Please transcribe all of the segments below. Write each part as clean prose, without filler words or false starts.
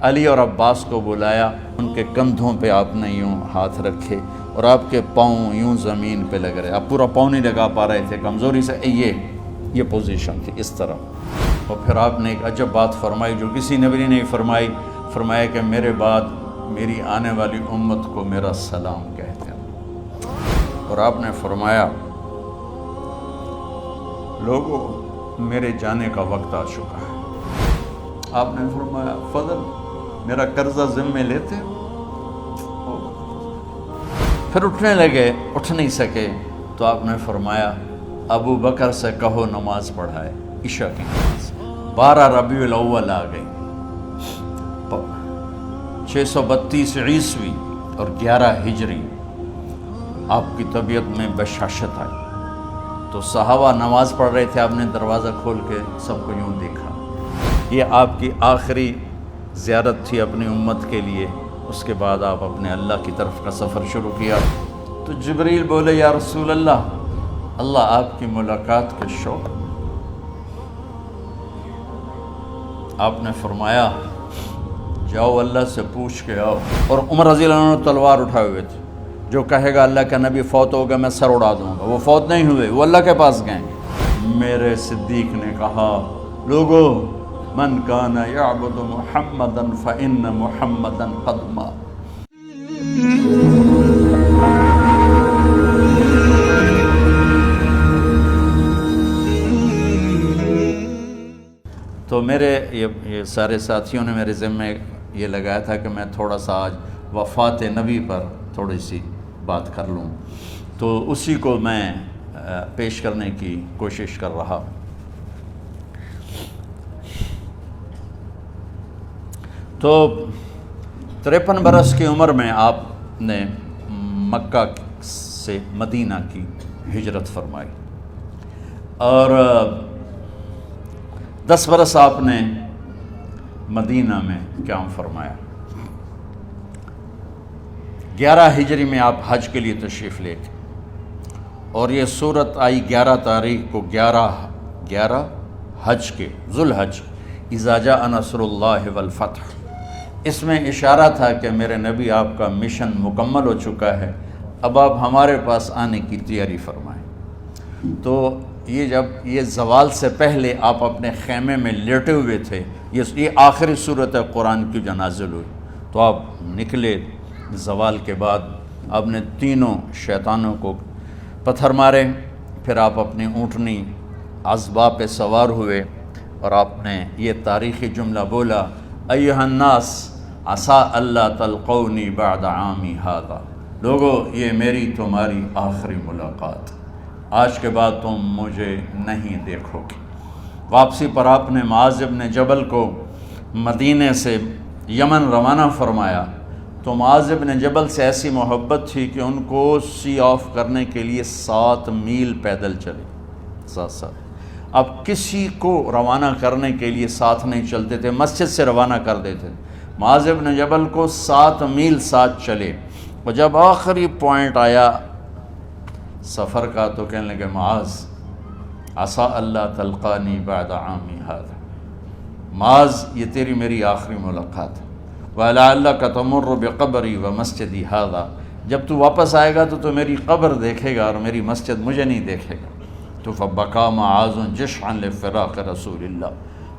علی اور عباس کو بلایا، ان کے کندھوں پہ آپ نے یوں ہاتھ رکھے اور آپ کے پاؤں یوں زمین پہ لگ رہے، آپ پورا پاؤں نہیں لگا پا رہے تھے کمزوری سے، یہ پوزیشن تھی اس طرح۔ اور پھر آپ نے ایک عجب بات فرمائی جو کسی نبی نے نہیں فرمائی، فرمایا کہ میرے بعد میری آنے والی امت کو میرا سلام کہتے ہیں۔ اور آپ نے فرمایا لوگوں میرے جانے کا وقت آ چکا ہے۔ آپ نے فرمایا فضل میرا قرضہ ذمے لیتے؟ پھر اٹھنے لگے، اٹھ نہیں سکے تو آپ نے فرمایا ابو بکر سے کہو نماز پڑھائے، عشاء کی نماز۔ 12 ربیع الاول آ گئی، 632 عیسوی اور 11 ہجری، آپ کی طبیعت میں بشاشت آئی تو صحابہ نماز پڑھ رہے تھے، آپ نے دروازہ کھول کے سب کو یوں دیکھا۔ یہ آپ کی آخری زیارت تھی اپنی امت کے لیے، اس کے بعد آپ اپنے اللہ کی طرف کا سفر شروع کیا۔ تو جبریل بولے یا رسول اللہ، اللہ آپ کی ملاقات کے شوق۔ آپ نے فرمایا جاؤ اللہ سے پوچھ کے آؤ۔ اور عمر رضی اللہ عنہ تلوار اٹھائے ہوئے تھے، جو کہے گا اللہ کا نبی فوت ہوگا میں سر اڑا دوں گا، وہ فوت نہیں ہوئے، وہ اللہ کے پاس گئے۔ میرے صدیق نے کہا لوگو من کان یعبد محمدا فإن محمدا قد مات۔ تو میرے یہ سارے ساتھیوں نے میرے ذمے یہ لگایا تھا کہ میں تھوڑا سا آج وفات نبی پر تھوڑی سی بات کر لوں، تو اسی کو میں پیش کرنے کی کوشش کر رہا ہوں۔ تو 53 برس کی عمر میں آپ نے مکہ سے مدینہ کی ہجرت فرمائی، اور 10 برس آپ نے مدینہ میں قیام فرمایا۔ 11 ہجری میں آپ حج کے لیے تشریف لے گئے، اور یہ صورت آئی 11 تاریخ کو، 11 حج کے، ذوالحج، اذا جاء نصر اللہ والفتح۔ اس میں اشارہ تھا کہ میرے نبی آپ کا مشن مکمل ہو چکا ہے، اب آپ ہمارے پاس آنے کی تیاری فرمائیں۔ تو یہ جب یہ زوال سے پہلے آپ اپنے خیمے میں لیٹے ہوئے تھے، یہ آخری صورت قرآن کی جو نازل ہوئی، تو آپ نکلے زوال کے بعد، آپ نے تینوں شیطانوں کو پتھر مارے، پھر آپ اپنی اونٹنی عذبہ پہ سوار ہوئے، اور آپ نے یہ تاریخی جملہ بولا ایھا الناس عسیٰ اللہ تلقونی بعد عامی ھذا، لوگو یہ میری تمہاری آخری ملاقات، آج کے بعد تم مجھے نہیں دیکھو گے۔ واپسی پر آپ نے معاذ بن جبل کو مدینے سے یمن روانہ فرمایا، تو معاذ بن جبل سے ایسی محبت تھی کہ ان کو سی آف کرنے کے لیے 7 میل پیدل چلے، 7۔ اب کسی کو روانہ کرنے کے لیے ساتھ نہیں چلتے تھے، مسجد سے روانہ کر دیتے، معاذ بن جبل کو 7 میل ساتھ چلے، اور جب آخری پوائنٹ آیا سفر کا تو کہنے لگے معاذ عسیٰ اللہ تلقانی بعد عامی ھذا، معاذ یہ تیری میری آخری ملاقات ہے، وَلَعَلَّكَ تَمُرُّ بِقَبْرِي وَمَسْجِدِي ھذا، جب تو واپس آئے گا تو میری قبر دیکھے گا اور میری مسجد مجھے نہیں دیکھے گا۔ تو فَبَكَىٰ مُعَاذٌ جِشْعًا لِفِرَاقِ رسول اللہ،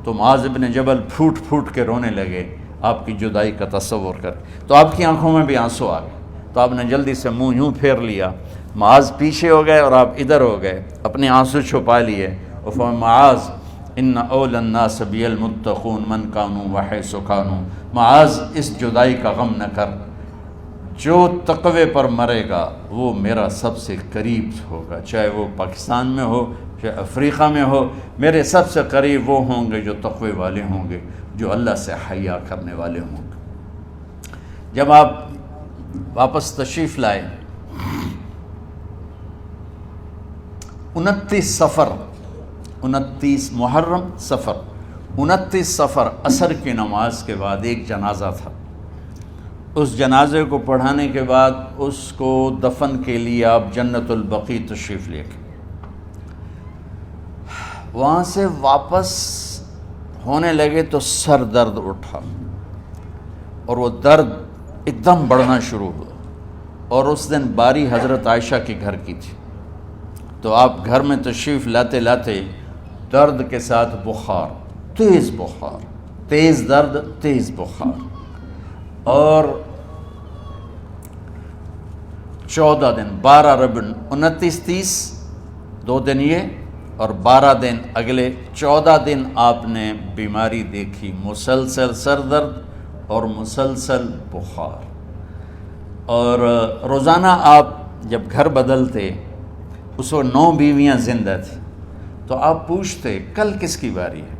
تو معاذ بن جبل پھوٹ پھوٹ کے رونے لگے آپ کی جدائی کا تصور کر، تو آپ کی آنکھوں میں بھی آنسو آ گئے، تو آپ نے جلدی سے منہ یوں پھیر لیا، معاذ پیچھے ہو گئے اور آپ ادھر ہو گئے، اپنے آنسو چھپا لیے، اور فرمایا معاذ ان اولی الناس بی المتقون من کانوا وحیث کانوا، معاذ اس جدائی کا غم نہ کر، جو تقوی پر مرے گا وہ میرا سب سے قریب ہوگا، چاہے وہ پاکستان میں ہو چاہے افریقہ میں ہو، میرے سب سے قریب وہ ہوں گے جو تقوی والے ہوں گے، جو اللہ سے حیا کرنے والے ہوں گے۔ جب آپ واپس تشریف لائے، 29 محرم صفر، 29 صفر عصر کی نماز کے بعد ایک جنازہ تھا، اس جنازے کو پڑھانے کے بعد اس کو دفن کے لیے آپ جنت البقیع تشریف لے گئے۔ وہاں سے واپس ہونے لگے تو سر درد اٹھا، اور وہ درد ایک دم بڑھنا شروع ہوا، اور اس دن باری حضرت عائشہ کے گھر کی تھی، تو آپ گھر میں تشریف لاتے لاتے درد کے ساتھ بخار، تیز درد، تیز بخار، اور 14 دن 12 ربیع 29 30 2 دن یہ اور 12 دن اگلے 14 دن آپ نے بیماری دیکھی، مسلسل سر درد اور مسلسل بخار۔ اور روزانہ آپ جب گھر بدلتے، اس وقت 9 بیویاں زندہ تھیں، تو آپ پوچھتے کل کس کی باری ہے،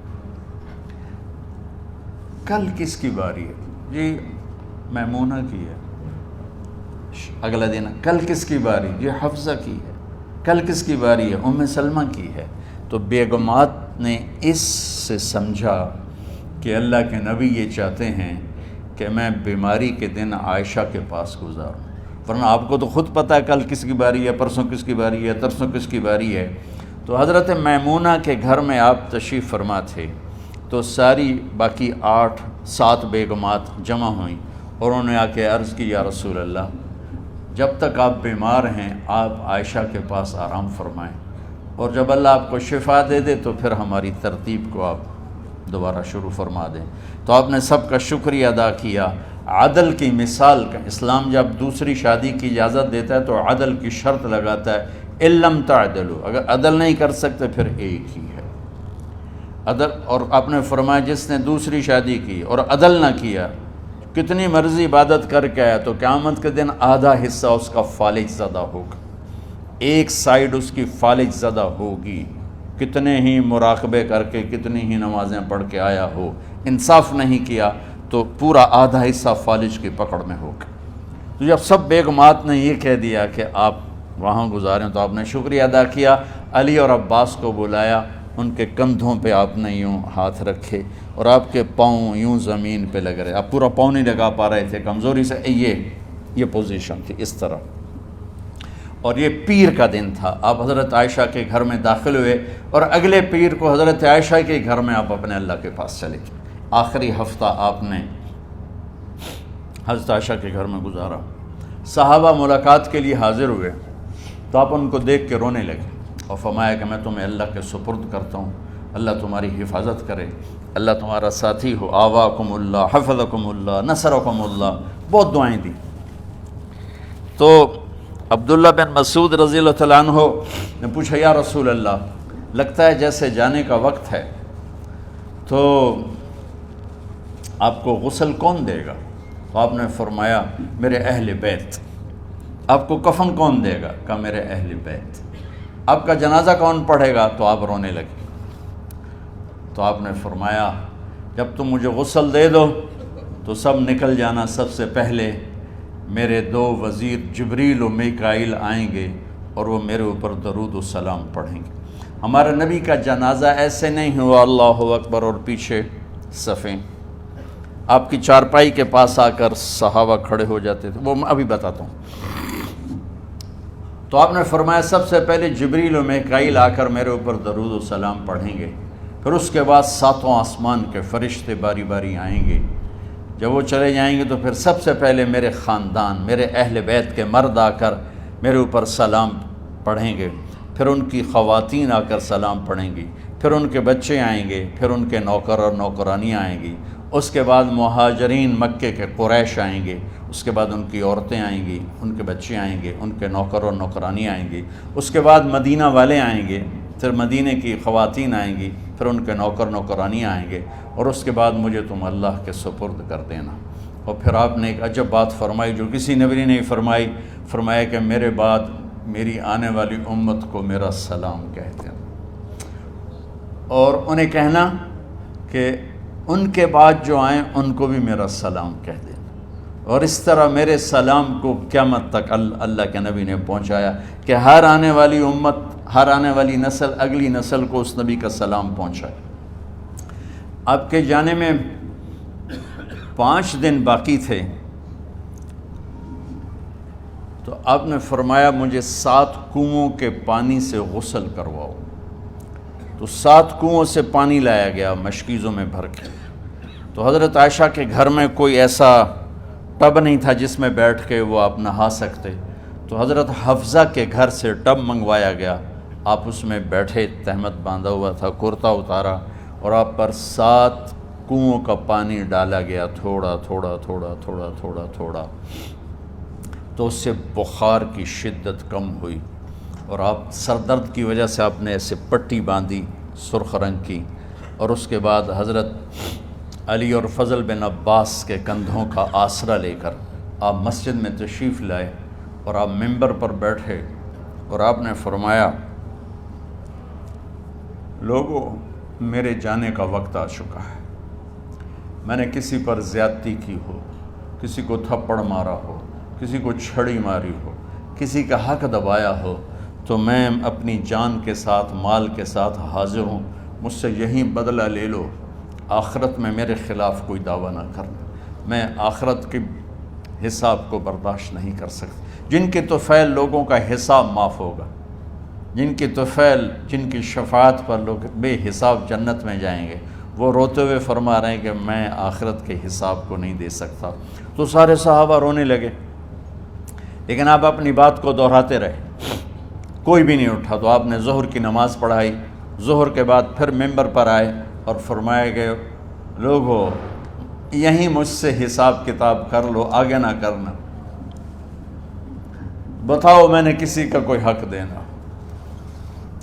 کل کس کی باری ہے؟ جی میمونہ کی ہے۔ اگلا دن کل کس کی باری؟ جی حفصہ کی ہے۔ کل کس کی باری ہے؟ ام سلمہ کی ہے۔ تو بیگمات نے اس سے سمجھا کہ اللہ کے نبی یہ چاہتے ہیں کہ میں بیماری کے دن عائشہ کے پاس گزاروں، ورنہ آپ کو تو خود پتہ ہے کل کس کی باری ہے، پرسوں کس کی باری ہے، ترسوں کس کی باری ہے۔ تو حضرت میمونہ کے گھر میں آپ تشریف فرما تھے، تو ساری باقی 7 بیگمات جمع ہوئیں اور انہوں نے آ کے عرض کی، یا رسول اللہ، جب تک آپ بیمار ہیں آپ عائشہ کے پاس آرام فرمائیں، اور جب اللہ آپ کو شفا دے دے تو پھر ہماری ترتیب کو آپ دوبارہ شروع فرما دیں۔ تو آپ نے سب کا شکریہ ادا کیا۔ عدل کی مثال کا اسلام جب دوسری شادی کی اجازت دیتا ہے تو عدل کی شرط لگاتا ہے، اِلَّمْ تَعْدِلُوا، اگر عدل نہیں کر سکتے پھر ایک ہی ہے عدل۔ اور آپ نے فرمایا جس نے دوسری شادی کی اور عدل نہ کیا، کتنی مرضی عبادت کر کے آیا، تو قیامت کے دن آدھا حصہ اس کا فالج زدہ ہوگا، ایک سائیڈ اس کی فالج زدہ ہوگی، کتنے ہی مراقبے کر کے کتنی ہی نمازیں پڑھ کے آیا ہو، انصاف نہیں کیا تو پورا آدھا حصہ فالج کی پکڑ میں ہوگا۔ تو جب سب بیگمات نے یہ کہہ دیا کہ آپ وہاں گزاریں تو آپ نے شکریہ ادا کیا، علی اور عباس کو بلایا، ان کے کندھوں پہ آپ نے یوں ہاتھ رکھے اور آپ کے پاؤں یوں زمین پہ لگ رہے، آپ پورا پاؤں نہیں لگا پا رہے تھے کمزوری سے، یہ پوزیشن تھی اس طرح۔ اور یہ پیر کا دن تھا، آپ حضرت عائشہ کے گھر میں داخل ہوئے اور اگلے پیر کو حضرت عائشہ کے گھر میں آپ اپنے اللہ کے پاس چلے۔ آخری ہفتہ آپ نے حضرت عائشہ کے گھر میں گزارا۔ صحابہ ملاقات کے لیے حاضر ہوئے تو آپ ان کو دیکھ کے رونے لگے اور فرمایا کہ میں تمہیں اللہ کے سپرد کرتا ہوں، اللہ تمہاری حفاظت کرے، اللہ تمہارا ساتھی ہو، آواکم اللہ، حفظکم اللہ، نصرکم اللہ، بہت دعائیں دی۔ تو عبداللہ بن مسعود رضی اللہ تعالیٰ عنہ نے پوچھا، یا رسول اللہ، لگتا ہے جیسے جانے کا وقت ہے، تو آپ کو غسل کون دے گا؟ تو آپ نے فرمایا میرے اہل بیت۔ آپ کو کفن کون دے گا؟ کہا میرے اہل بیت۔ آپ کا جنازہ کون پڑھے گا؟ تو آپ رونے لگے۔ تو آپ نے فرمایا جب تم مجھے غسل دے دو تو سب نکل جانا، سب سے پہلے میرے 2 وزیر جبریل و میکائیل آئیں گے اور وہ میرے اوپر درود و سلام پڑھیں گے۔ ہمارے نبی کا جنازہ ایسے نہیں ہوا اللہ اکبر اور پیچھے صفیں، آپ کی چارپائی کے پاس آ کر صحابہ کھڑے ہو جاتے تھے، وہ میں ابھی بتاتا ہوں۔ تو آپ نے فرمایا سب سے پہلے جبریل و میکائیل آ کر میرے اوپر درود و سلام پڑھیں گے، پھر اس کے بعد 7 آسمان کے فرشتے باری باری آئیں گے۔ جب وہ چلے جائیں گے تو پھر سب سے پہلے میرے خاندان، میرے اہل بیت کے مرد آ کر میرے اوپر سلام پڑھیں گے، پھر ان کی خواتین آ کر سلام پڑھیں گی، پھر ان کے بچے آئیں گے، پھر ان کے نوکر اور نوکرانیاں آئیں گی، اس کے بعد مہاجرین مکے کے قریش آئیں گے، اس کے بعد ان کی عورتیں آئیں گی، ان کے بچے آئیں گے، ان کے نوکر اور نوکرانی آئیں گی، اس کے بعد مدینہ والے آئیں گے، پھر مدینہ کی خواتین آئیں گی، پھر ان کے نوکر نوکرانی آئیں گے، اور اس کے بعد مجھے تم اللہ کے سپرد کر دینا۔ اور پھر آپ نے ایک عجب بات فرمائی جو کسی نبی نے نہیں فرمائی، فرمایا کہ میرے بعد میری آنے والی امت کو میرا سلام کہہ دینا، اور انہیں کہنا کہ ان کے بعد جو آئیں ان کو بھی میرا سلام کہہ دینا۔ اور اس طرح میرے سلام کو قیامت تک اللہ کے نبی نے پہنچایا کہ ہر آنے والی امت، ہر آنے والی نسل، اگلی نسل کو اس نبی کا سلام پہنچائے۔ آپ کے جانے میں 5 دن باقی تھے، تو آپ نے فرمایا مجھے 7 کنوؤں کے پانی سے غسل کرواؤ۔ تو 7 کنوؤں سے پانی لایا گیا مشکیزوں میں بھر کے، تو حضرت عائشہ کے گھر میں کوئی ایسا ٹب نہیں تھا جس میں بیٹھ کے وہ آپ نہا سکتے، تو حضرت حفصہ کے گھر سے ٹب منگوایا گیا، آپ اس میں بیٹھے، تہمت باندھا ہوا تھا، کرتا اتارا، اور آپ پر 7 کنوؤں کا پانی ڈالا گیا، تھوڑا تھوڑا تھوڑا تھوڑا تھوڑا تھوڑا، تو اس سے بخار کی شدت کم ہوئی، اور آپ سر درد کی وجہ سے آپ نے ایسے پٹی باندھی سرخ رنگ کی، اور اس کے بعد حضرت علی اور فضل بن عباس کے کندھوں کا آسرا لے کر آپ مسجد میں تشریف لائے، اور آپ ممبر پر بیٹھے، اور آپ نے فرمایا لوگوں میرے جانے کا وقت آ چکا ہے، میں نے کسی پر زیادتی کی ہو، کسی کو تھپڑ مارا ہو، کسی کو چھڑی ماری ہو، کسی کا حق دبایا ہو، تو میں اپنی جان کے ساتھ مال کے ساتھ حاضر ہوں، مجھ سے یہیں بدلہ لے لو، آخرت میں میرے خلاف کوئی دعویٰ نہ کرنا، میں آخرت کے حساب کو برداشت نہیں کر سکتا۔ جن کے طفیل لوگوں کا حساب معاف ہوگا، جن کی طفیل، جن کی شفاعت پر لوگ بے حساب جنت میں جائیں گے، وہ روتے ہوئے فرما رہے ہیں کہ میں آخرت کے حساب کو نہیں دے سکتا۔ تو سارے صحابہ رونے لگے، لیکن آپ اپنی بات کو دہراتے رہے، کوئی بھی نہیں اٹھا۔ تو آپ نے ظہر کی نماز پڑھائی، ظہر کے بعد پھر ممبر پر آئے اور فرمایا کہ لوگو یہیں مجھ سے حساب کتاب کر لو، آگے نہ کرنا، بتاؤ میں نے کسی کا کوئی حق دینا۔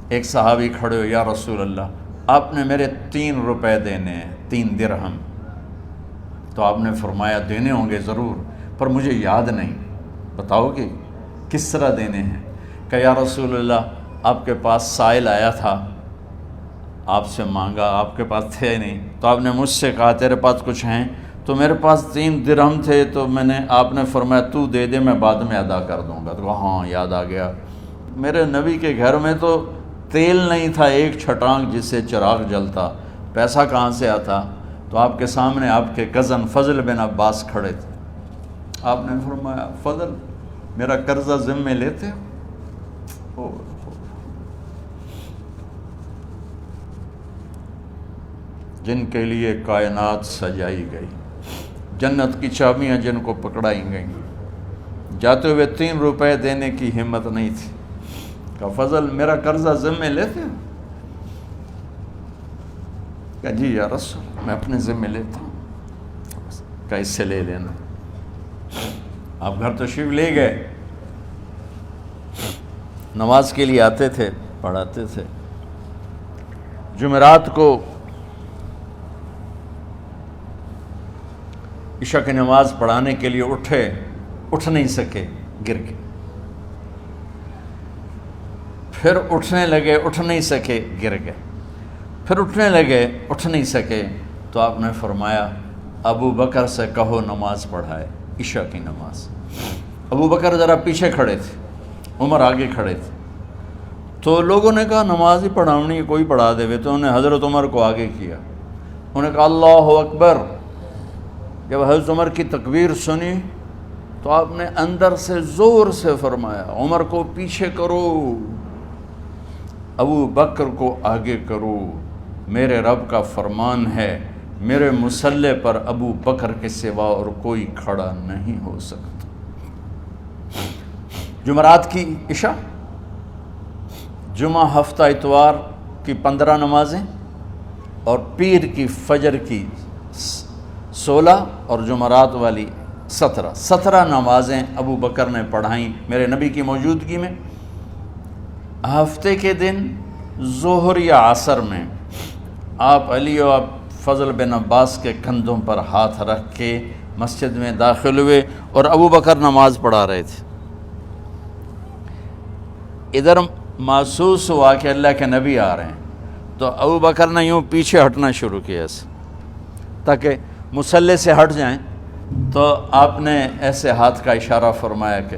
ایک صحابی کھڑے ہو، یا رسول اللہ آپ نے میرے 3 روپے دینے ہیں، 3 درہم۔ تو آپ نے فرمایا دینے ہوں گے ضرور، پر مجھے یاد نہیں، بتاؤ گے کس طرح دینے ہیں؟ کہ یا رسول اللہ آپ کے پاس سائل آیا تھا، آپ سے مانگا، آپ کے پاس تھے نہیں، تو آپ نے مجھ سے کہا تیرے پاس کچھ ہیں؟ تو میرے پاس 3 درہم تھے، تو آپ نے فرمایا تو دے دے، میں بعد میں ادا کر دوں گا۔ تو ہاں یاد آ گیا، میرے نبی کے گھر میں تو تیل نہیں تھا ایک چھٹانگ جس سے چراغ جلتا، پیسہ کہاں سے آتا؟ تو آپ کے سامنے آپ کے کزن فضل بن عباس کھڑے تھے، آپ نے فرمایا فضل میرا قرضہ ذمے لیتے ہو؟ جن کے لیے کائنات سجائی گئی، جنت کی چابیاں جن کو پکڑائی گئیں، جاتے ہوئے 3 روپے دینے کی ہمت نہیں تھی، کہ فضل میرا قرضہ ذمے لیتے ہو؟ کہ جی یا رسول میں اپنے ذمے لیتا ہوں۔ کہ اس سے لے لینا۔ آپ گھر تشریف لے گئے، نماز کے لیے آتے تھے، پڑھاتے تھے۔ جمعرات کو عشاء کی نماز پڑھانے کے لیے اٹھ نہیں سکے، گر گئے، پھر اٹھنے لگے، اٹھ نہیں سکے، گر گئے، پھر اٹھنے لگے، اٹھ نہیں سکے، تو آپ نے فرمایا ابو بکر سے کہو نماز پڑھائے، عشاء کی نماز۔ ابو بکر ذرا پیچھے کھڑے تھے، عمر آگے کھڑے تھے، تو لوگوں نے کہا نماز ہی پڑھاؤنی ہے، کوئی پڑھا دے وے، تو انہوں نے حضرت عمر کو آگے کیا، انہوں نے کہا اللہ اکبر۔ جب حضرت عمر کی تکبیر سنی تو آپ نے اندر سے زور سے فرمایا عمر کو پیچھے کرو، ابو بکر کو آگے کرو، میرے رب کا فرمان ہے میرے مصلی پر ابو بکر کے سوا اور کوئی کھڑا نہیں ہو سکتا۔ جمعرات کی عشاء، جمعہ ہفتہ اتوار کی 15 نمازیں، اور پیر کی فجر کی 16 اور جمعرات والی 17 نمازیں ابو بکر نے پڑھائیں میرے نبی کی موجودگی میں۔ ہفتے کے دن ظہر یا عصر میں آپ علی و فضل بن عباس کے کندھوں پر ہاتھ رکھ کے مسجد میں داخل ہوئے، اور ابو بکر نماز پڑھا رہے تھے۔ ادھر محسوس ہوا کہ اللہ کے نبی آ رہے ہیں، تو ابو بکر نے یوں پیچھے ہٹنا شروع کیا ایسے، تاکہ مصلی سے ہٹ جائیں، تو آپ نے ایسے ہاتھ کا اشارہ فرمایا کہ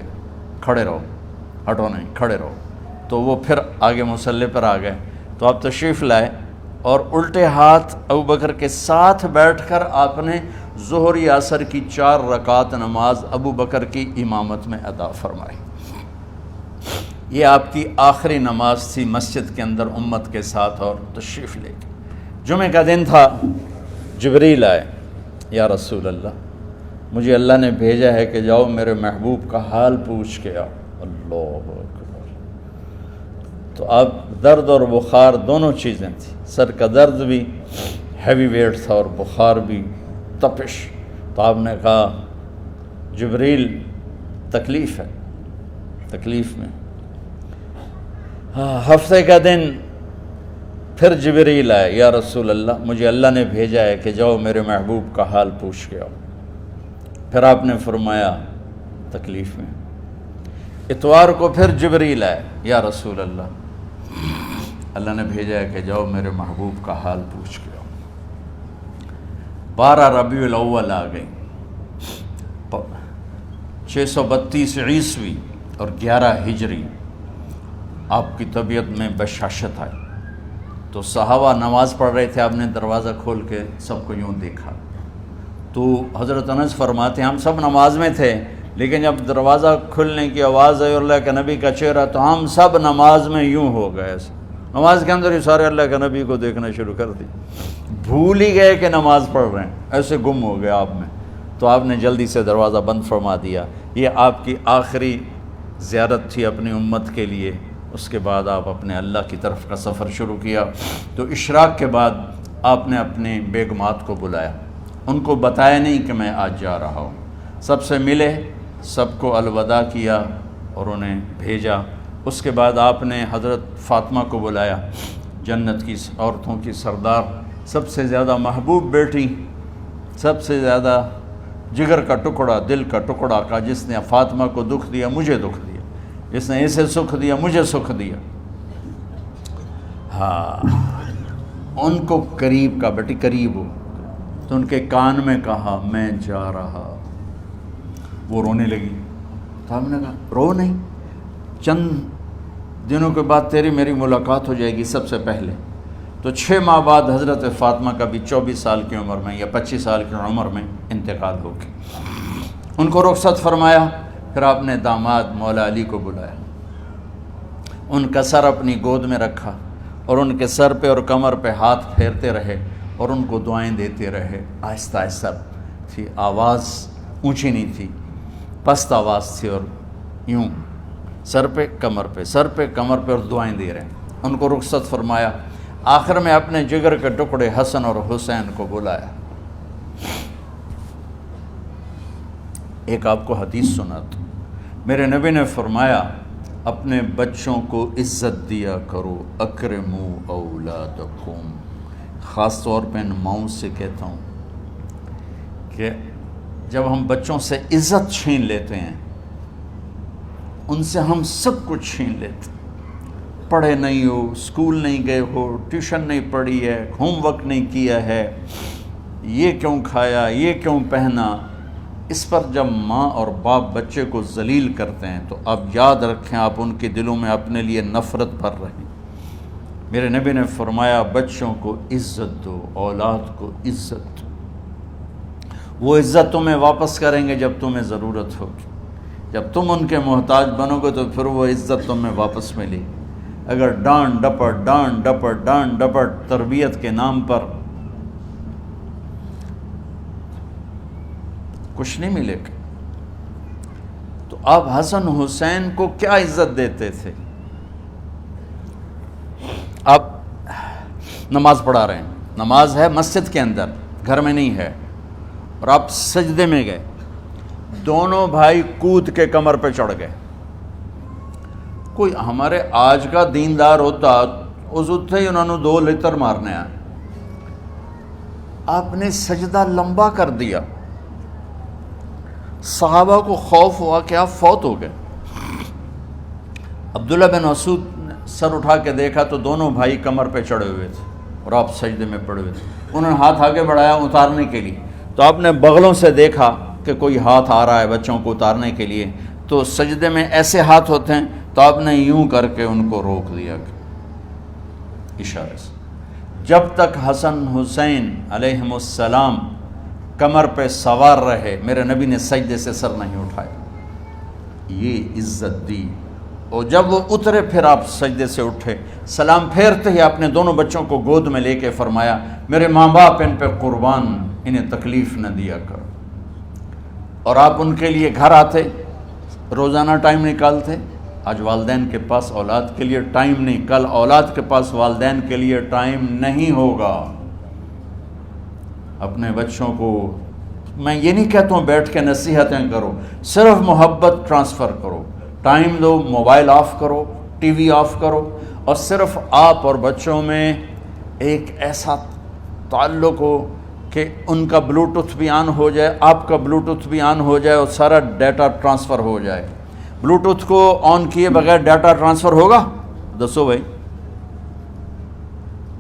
کھڑے رہو، ہٹو نہیں، کھڑے رہو۔ تو وہ پھر آگے مصلی پر آ گئے، تو آپ تشریف لائے، اور الٹے ہاتھ ابو بکر کے ساتھ بیٹھ کر آپ نے ظہر یا عصر کی 4 رکعت نماز ابو بکر کی امامت میں ادا فرمائی۔ یہ آپ کی آخری نماز تھی مسجد کے اندر امت کے ساتھ، اور تشریف لے گئے۔ جمعہ کا دن تھا، جبریل آئے، یا رسول اللہ مجھے اللہ نے بھیجا ہے کہ جاؤ میرے محبوب کا حال پوچھ کے آؤ۔ اللہ اکبر۔ تو اب درد اور بخار دونوں چیزیں تھیں، سر کا درد بھی ہیوی ویٹ تھا اور بخار بھی، تپش۔ تو آپ نے کہا جبریل تکلیف ہے، تکلیف میں۔ ہفتے کا دن پھر جبریل آئے، یا رسول اللہ مجھے اللہ نے بھیجا ہے کہ جاؤ میرے محبوب کا حال پوچھ کے آؤ۔ پھر آپ نے فرمایا تکلیف میں۔ اتوار کو پھر جبریل آئے، یا رسول اللہ نے بھیجا ہے کہ جاؤ میرے محبوب کا حال پوچھ کے آؤ۔ 12 ربیع الاول آ گئی، 632 عیسوی اور 11 ہجری، آپ کی طبیعت میں بشاشت آئی۔ تو صحابہ نماز پڑھ رہے تھے، آپ نے دروازہ کھول کے سب کو یوں دیکھا۔ تو حضرت انس فرماتے ہیں ہم سب نماز میں تھے، لیکن جب دروازہ کھلنے کی آواز آئی اور اللہ کے نبی کا چہرہ، تو ہم سب نماز میں یوں ہو گئے، نماز کے اندر ہی سارے اللہ کے نبی کو دیکھنا شروع کر دی، بھول ہی گئے کہ نماز پڑھ رہے ہیں، ایسے گم ہو گئے آپ میں۔ تو آپ نے جلدی سے دروازہ بند فرما دیا۔ یہ آپ کی آخری زیارت تھی اپنی امت کے لیے۔ اس کے بعد آپ اپنے اللہ کی طرف کا سفر شروع کیا۔ تو اشراق کے بعد آپ نے اپنے بیگمات کو بلایا، ان کو بتایا نہیں کہ میں آج جا رہا ہوں، سب سے ملے، سب کو الوداع کیا اور انہیں بھیجا۔ اس کے بعد آپ نے حضرت فاطمہ کو بلایا، جنت کی عورتوں کی سردار، سب سے زیادہ محبوب بیٹی، سب سے زیادہ جگر کا ٹکڑا، دل کا ٹکڑا کا، جس نے فاطمہ کو دکھ دیا مجھے دکھ دیا، جس نے اسے سکھ دیا مجھے سکھ دیا۔ ہاں، ان کو قریب کا، بیٹی قریب ہو، تو ان کے کان میں کہا میں جا رہا۔ وہ رونے لگی، تو ہم نے کہا رو نہیں، چند دنوں کے بعد تیری میری ملاقات ہو جائے گی سب سے پہلے۔ تو 6 ماہ بعد حضرت فاطمہ کا بھی 24 سال کی عمر میں یا 25 سال کی عمر میں انتقال ہو گیا۔ ان کو رخصت فرمایا۔ پھر آپ نے داماد مولا علی کو بلایا، ان کا سر اپنی گود میں رکھا اور ان کے سر پہ اور کمر پہ ہاتھ پھیرتے رہے اور ان کو دعائیں دیتے رہے۔ آہستہ آہستہ تھی، آواز اونچی نہیں تھی، پست آواز تھی، اور یوں سر پہ کمر پہ، سر پہ کمر پہ، اور دعائیں دے رہے ہیں۔ ان کو رخصت فرمایا۔ آخر میں اپنے جگر کے ٹکڑے حسن اور حسین کو بلایا۔ ایک آپ کو حدیث سناتا ہوں۔ میرے نبی نے فرمایا اپنے بچوں کو عزت دیا کرو، اکرموا اولادکم۔ خاص طور پہ ان ماؤں سے کہتا ہوں کہ جب ہم بچوں سے عزت چھین لیتے ہیں، ان سے ہم سب کچھ چھین لیتے ہیں۔ پڑھے نہیں ہو، اسکول نہیں گئے ہو، ٹیوشن نہیں پڑھی ہے، ہوم ورک نہیں کیا ہے، یہ کیوں کھایا، یہ کیوں پہنا، اس پر جب ماں اور باپ بچے کو ذلیل کرتے ہیں تو اب یاد رکھیں آپ ان کے دلوں میں اپنے لیے نفرت بھر رہے ہیں۔ میرے نبی نے فرمایا بچوں کو عزت دو، اولاد کو عزت دو۔ وہ عزت تمہیں واپس کریں گے جب تمہیں ضرورت ہوگی۔ جب تم ان کے محتاج بنو گے تو پھر وہ عزت تمہیں واپس ملے گی۔ اگر ڈانٹ ڈپٹ تربیت کے نام پر کچھ نہیں ملے گا۔ تو آپ حسن حسین کو کیا عزت دیتے تھے؟ آپ نماز پڑھا رہے ہیں، نماز ہے مسجد کے اندر، گھر میں نہیں ہے، اور آپ سجدے میں گئے، دونوں بھائی کود کے کمر پہ چڑھ گئے۔ کوئی ہمارے آج کا دیندار ہوتا اس اٹھتے ہی انہوں نے 2 لتر مارنے آئے۔ آپ نے سجدہ لمبا کر دیا، صحابہ کو خوف ہوا کہ آپ فوت ہو گئے۔ عبداللہ بن مسعود نے سر اٹھا کے دیکھا تو دونوں بھائی کمر پہ چڑھے ہوئے تھے اور آپ سجدے میں پڑے ہوئے تھے۔ انہوں نے ہاتھ آگے بڑھایا اتارنے کے لیے، تو آپ نے بغلوں سے دیکھا کہ کوئی ہاتھ آ رہا ہے بچوں کو اتارنے کے لیے، تو سجدے میں ایسے ہاتھ ہوتے ہیں، تو آپ نے یوں کر کے ان کو روک دیا اشارے سے۔ جب تک حسن حسین علیہم السلام کمر پہ سوار رہے میرے نبی نے سجدے سے سر نہیں اٹھایا، یہ عزت دی۔ اور جب وہ اترے پھر آپ سجدے سے اٹھے، سلام پھیرتے ہی آپ نے دونوں بچوں کو گود میں لے کے فرمایا میرے ماں باپ ان پہ قربان، انہیں تکلیف نہ دیا کرو۔ اور آپ ان کے لیے گھر آتے، روزانہ ٹائم نکالتے۔ آج والدین کے پاس اولاد کے لیے ٹائم نہیں، کل اولاد کے پاس والدین کے لیے ٹائم نہیں ہوگا۔ اپنے بچوں کو میں یہ نہیں کہتا ہوں بیٹھ کے نصیحتیں کرو، صرف محبت ٹرانسفر کرو، ٹائم دو، موبائل آف کرو، ٹی وی آف کرو، اور صرف آپ اور بچوں میں ایک ایسا تعلق ہو کہ ان کا بلوٹوتھ بھی آن ہو جائے، آپ کا بلوٹوتھ بھی آن ہو جائے، اور سارا ڈیٹا ٹرانسفر ہو جائے۔ بلوٹوتھ کو آن کیے بغیر ڈیٹا ٹرانسفر ہوگا؟ دسو بھائی۔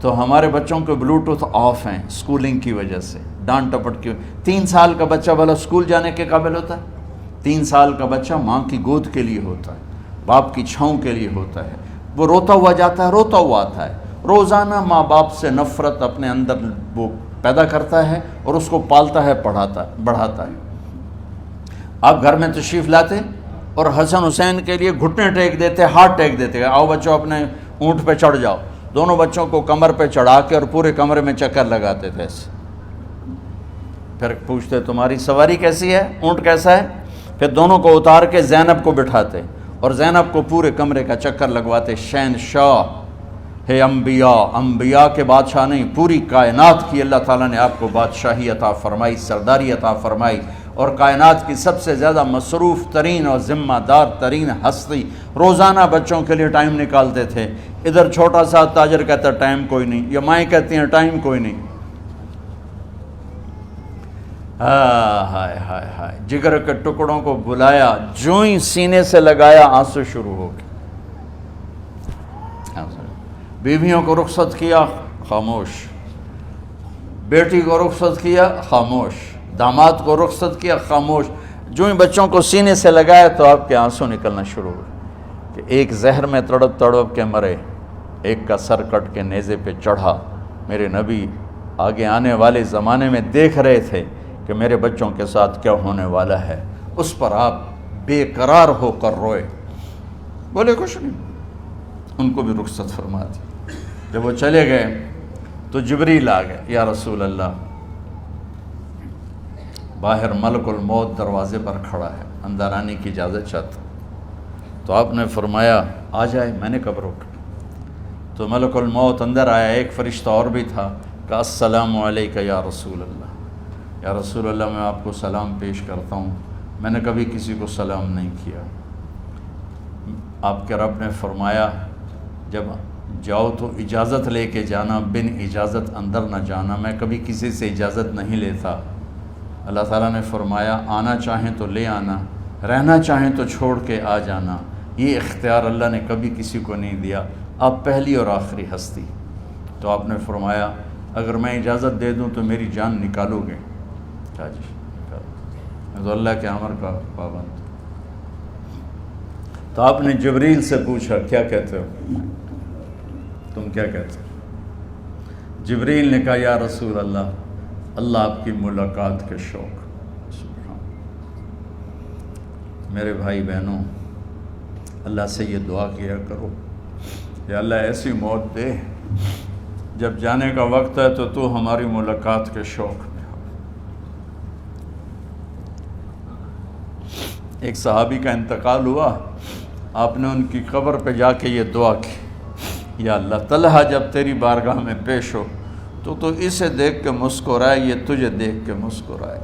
تو ہمارے بچوں کے بلوٹوتھ آف ہیں سکولنگ کی وجہ سے، ڈانٹ ٹپٹ کی۔ 3 سال کا بچہ بھلا سکول جانے کے قابل ہوتا ہے؟ 3 سال کا بچہ ماں کی گود کے لیے ہوتا ہے، باپ کی چھاؤں کے لیے ہوتا ہے، وہ روتا ہوا جاتا ہے، روتا ہوا آتا ہے، روزانہ ماں باپ سے نفرت اپنے اندر وہ پیدا کرتا ہے اور اس کو پالتا ہے، بڑھاتا ہے۔ آپ گھر میں تشریف لاتے اور حسن حسین کے لیے گھٹنے ٹیک دیتے، ہاتھ ٹیک دیتے، آؤ بچوں اپنے اونٹ پہ چڑھ جاؤ، دونوں بچوں کو کمر پہ چڑھا کے اور پورے کمرے میں چکر لگاتے تھے ایسے۔ پھر پوچھتے تمہاری سواری کیسی ہے، اونٹ کیسا ہے؟ پھر دونوں کو اتار کے زینب کو بٹھاتے اور زینب کو پورے کمرے کا چکر لگواتے۔ شہنشاہ ہے انبیاء، انبیاء کے بادشاہ نہیں، پوری کائنات کی اللہ تعالیٰ نے آپ کو بادشاہی عطا فرمائی، سرداری عطا فرمائی، اور کائنات کی سب سے زیادہ مصروف ترین اور ذمہ دار ترین ہستی روزانہ بچوں کے لیے ٹائم نکالتے تھے۔ ادھر چھوٹا سا تاجر کہتا ہے ٹائم کوئی نہیں، یا مائیں کہتی ہیں ٹائم کوئی نہیں۔ ہائے ہائے ہائے، جگر کے ٹکڑوں کو بلایا، جو ہی سینے سے لگایا آنسو شروع ہو گئے۔ بیویوں کو رخصت کیا، خاموش۔ بیٹی کو رخصت کیا، خاموش۔ داماد کو رخصت کیا، خاموش۔ جو ہی بچوں کو سینے سے لگایا تو آپ کے آنسو نکلنا شروع ہوئے کہ ایک زہر میں تڑپ تڑپ کے مرے، ایک کا سر کٹ کے نیزے پہ چڑھا۔ میرے نبی آگے آنے والے زمانے میں دیکھ رہے تھے کہ میرے بچوں کے ساتھ کیا ہونے والا ہے، اس پر آپ بے قرار ہو کر روئے، بولے کچھ نہیں، ان کو بھی رخصت فرما دی۔ جب وہ چلے گئے تو جبریل آ گئے، یا رسول اللہ، باہر ملک الموت دروازے پر کھڑا ہے، اندر آنے کی اجازت چاہتا۔ تو آپ نے فرمایا آ جائے، میں نے کب روکا؟ تو ملک الموت اندر آیا، ایک فرشتہ اور بھی تھا، کہا السلام علیکہ یا رسول اللہ، یا رسول اللہ میں آپ کو سلام پیش کرتا ہوں، میں نے کبھی کسی کو سلام نہیں کیا۔ آپ کے رب نے فرمایا جب جاؤ تو اجازت لے کے جانا، بن اجازت اندر نہ جانا، میں کبھی کسی سے اجازت نہیں لیتا۔ اللہ تعالیٰ نے فرمایا آنا چاہیں تو لے آنا، رہنا چاہیں تو چھوڑ کے آ جانا، یہ اختیار اللہ نے کبھی کسی کو نہیں دیا، آپ پہلی اور آخری ہستی۔ تو آپ نے فرمایا اگر میں اجازت دے دوں تو میری جان نکالو گے؟ کہا جی میں تو اللہ کے امر کا پابند۔ تو آپ نے جبریل سے پوچھا کیا کہتے ہو، تم کیا کہتے ہو؟ جبریل نے کہا یا رسول اللہ، اللہ آپ کی ملاقات کے شوق۔ سبحان میرے بھائی بہنوں، اللہ سے یہ دعا کیا کرو یا اللہ ایسی موت دے جب جانے کا وقت ہے تو ہماری ملاقات کے شوق میں ہو۔ ایک صحابی کا انتقال ہوا، آپ نے ان کی قبر پہ جا کے یہ دعا کی، یا اللہ طلحہ جب تیری بارگاہ میں پیش ہو تو اسے دیکھ کے مسکرائے، یہ تجھے دیکھ کے مسکرائے،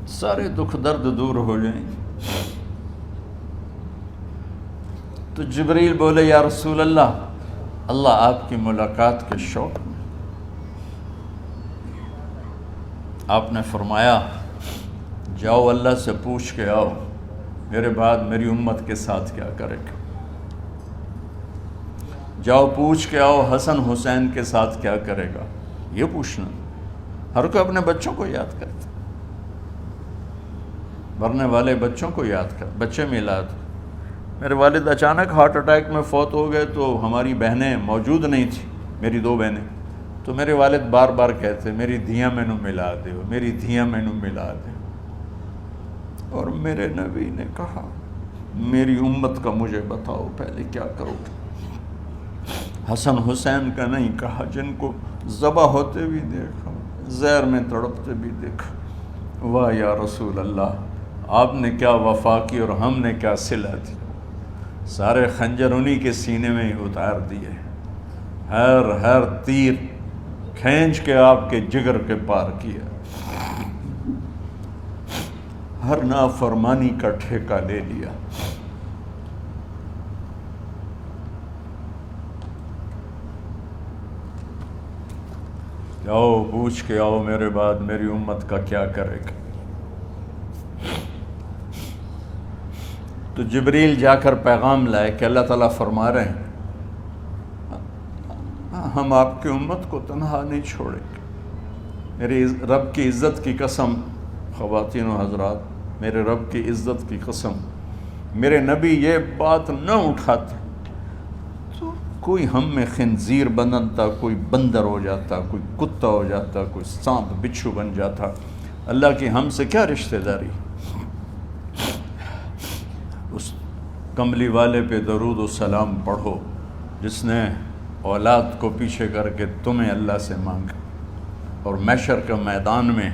سارے دکھ درد دور ہو جائیں۔ تو جبریل بولے یا رسول اللہ، اللہ آپ کی ملاقات کے شوق میں۔ آپ نے فرمایا جاؤ اللہ سے پوچھ کے آؤ میرے بعد میری امت کے ساتھ کیا کرے گا، جاؤ پوچھ کے آؤ حسن حسین کے ساتھ کیا کرے گا۔ یہ پوچھنا، ہر کوئی اپنے بچوں کو یاد کرتا، مرنے والے بچوں کو یاد کر، بچے میلاد۔ میرے والد اچانک ہارٹ اٹیک میں فوت ہو گئے تو ہماری بہنیں موجود نہیں تھیں، میری 2 بہنیں، تو میرے والد بار بار کہتے میری دھیاں مینوں ملا دیو، میری دھیاں مینوں ملا دیو۔ اور میرے نبی نے کہا میری امت کا مجھے بتاؤ پہلے کیا کرو گے؟ حسن حسین کا نہیں کہا، جن کو ذبح ہوتے بھی دیکھا، زہر میں تڑپتے بھی دیکھا۔ واہ یا رسول اللہ، آپ نے کیا وفا کی اور ہم نے کیا صلہ دی، سارے خنجر انہی کے سینے میں ہی اتار دیے، ہر تیر کھینچ کے آپ کے جگر کے پار کیا، ہر نافرمانی کا ٹھیکہ لے لیا۔ جاؤ پوچھ کے آؤ میرے بعد میری امت کا کیا کرے گا۔ تو جبریل جا کر پیغام لائے کہ اللہ تعالیٰ فرما رہے ہیں ہم آپ کی امت کو تنہا نہیں چھوڑیں گے۔ میرے رب کی عزت کی قسم، خواتین و حضرات، میرے رب کی عزت کی قسم، میرے نبی یہ بات نہ اٹھاتے تو کوئی ہم میں خنزیر بنتا، کوئی بندر ہو جاتا، کوئی کتا ہو جاتا، کوئی سانپ بچھو بن جاتا۔ اللہ کی ہم سے کیا رشتہ داری؟ اس کملی والے پہ درود و سلام پڑھو جس نے اولاد کو پیچھے کر کے تمہیں اللہ سے مانگا، اور محشر کے میدان میں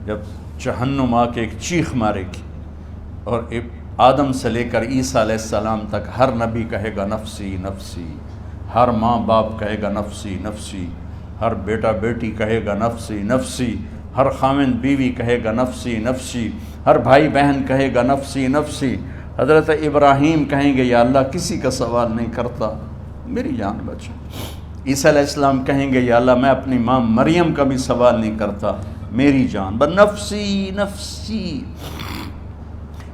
جب جہنم آ کے ایک چیخ مارے گی اور آدم سے لے کر عیسیٰ علیہ السلام تک ہر نبی کہے گا نفسی نفسی، ہر ماں باپ کہے گا نفسی نفسی، ہر بیٹا بیٹی کہے گا نفسی نفسی، ہر خاوند بیوی کہے گا نفسی نفسی، ہر بھائی بہن کہے گا نفسی نفسی۔ حضرت ابراہیم کہیں گے یا اللہ کسی کا سوال نہیں کرتا، میری جان بچا۔ عیسیٰ علیہ السلام کہیں گے یا اللہ میں اپنی ماں مریم کا بھی سوال نہیں کرتا، میری جان بس نفسی نفسی۔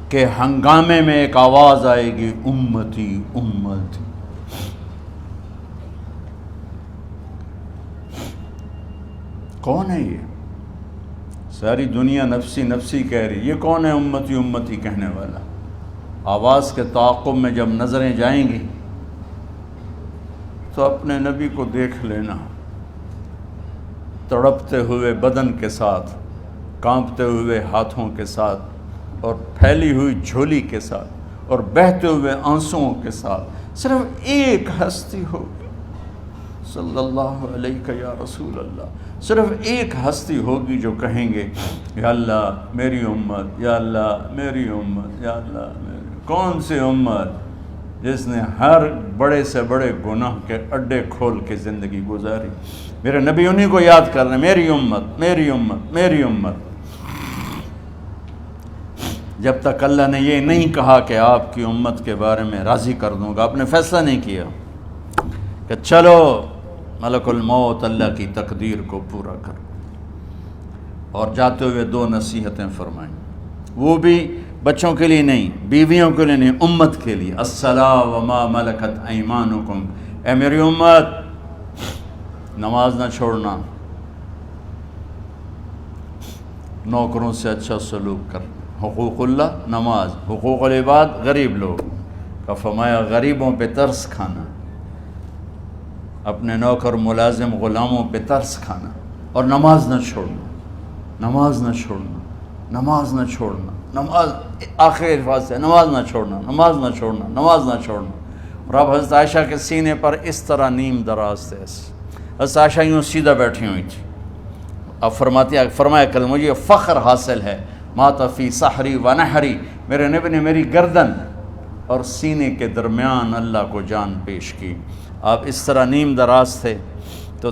کہ ہنگامے میں ایک آواز آئے گی امتی امتی۔ کون ہے یہ؟ ساری دنیا نفسی نفسی کہہ رہی، یہ کون ہے امتی امتی کہنے والا؟ آواز کے تعاقب میں جب نظریں جائیں گی تو اپنے نبی کو دیکھ لینا، تڑپتے ہوئے بدن کے ساتھ، کانپتے ہوئے ہاتھوں کے ساتھ، اور پھیلی ہوئی جھولی کے ساتھ، اور بہتے ہوئے آنسوؤں کے ساتھ۔ صرف ایک ہستی ہوگی، صلی اللہ علیہ یا رسول اللہ، صرف ایک ہستی ہوگی جو کہیں گے یا اللہ میری امت، یا اللہ میری امت، یا اللہ میری۔ کون سی امت؟ جس نے ہر بڑے سے بڑے گناہ کے اڈے کھول کے زندگی گزاری۔ میرے نبی انہی کو یاد کر رہے ہیں، میری امت میری امت میری امت۔ جب تک اللہ نے یہ نہیں کہا کہ آپ کی امت کے بارے میں راضی کر دوں گا، آپ نے فیصلہ نہیں کیا کہ چلو ملک الموت اللہ کی تقدیر کو پورا کرو، اور جاتے ہوئے دو نصیحتیں فرمائیں، وہ بھی بچوں کے لیے نہیں، بیویوں کے لیے نہیں، امت کے لیے۔ الصلاۃ وما ملکت ایمانکم، اے میری امت نماز نہ چھوڑنا، نوکروں سے اچھا سلوک کر، حقوق اللہ نماز، حقوق العباد غریب لوگ کا فرمایا غریبوں پہ ترس کھانا، اپنے نوکر ملازم غلاموں پہ ترس کھانا، اور نماز نہ چھوڑنا، نماز نہ چھوڑنا، نماز نہ چھوڑنا، نماز آخر الفاظ سے نماز نہ چھوڑنا، نماز نہ چھوڑنا، نماز نہ چھوڑنا۔ اور اب حضرت عائشہ کے سینے پر اس طرح نیم دراز تھے، حضرت عائشہ یوں سیدھا بیٹھی ہوئی تھی۔ اب فرمایا کل مجھے فخر حاصل ہے، مات فی سحری و نحری، میرے نبی نے میری گردن اور سینے کے درمیان اللہ کو جان پیش کی۔ آپ اس طرح نیم دراز تھے تو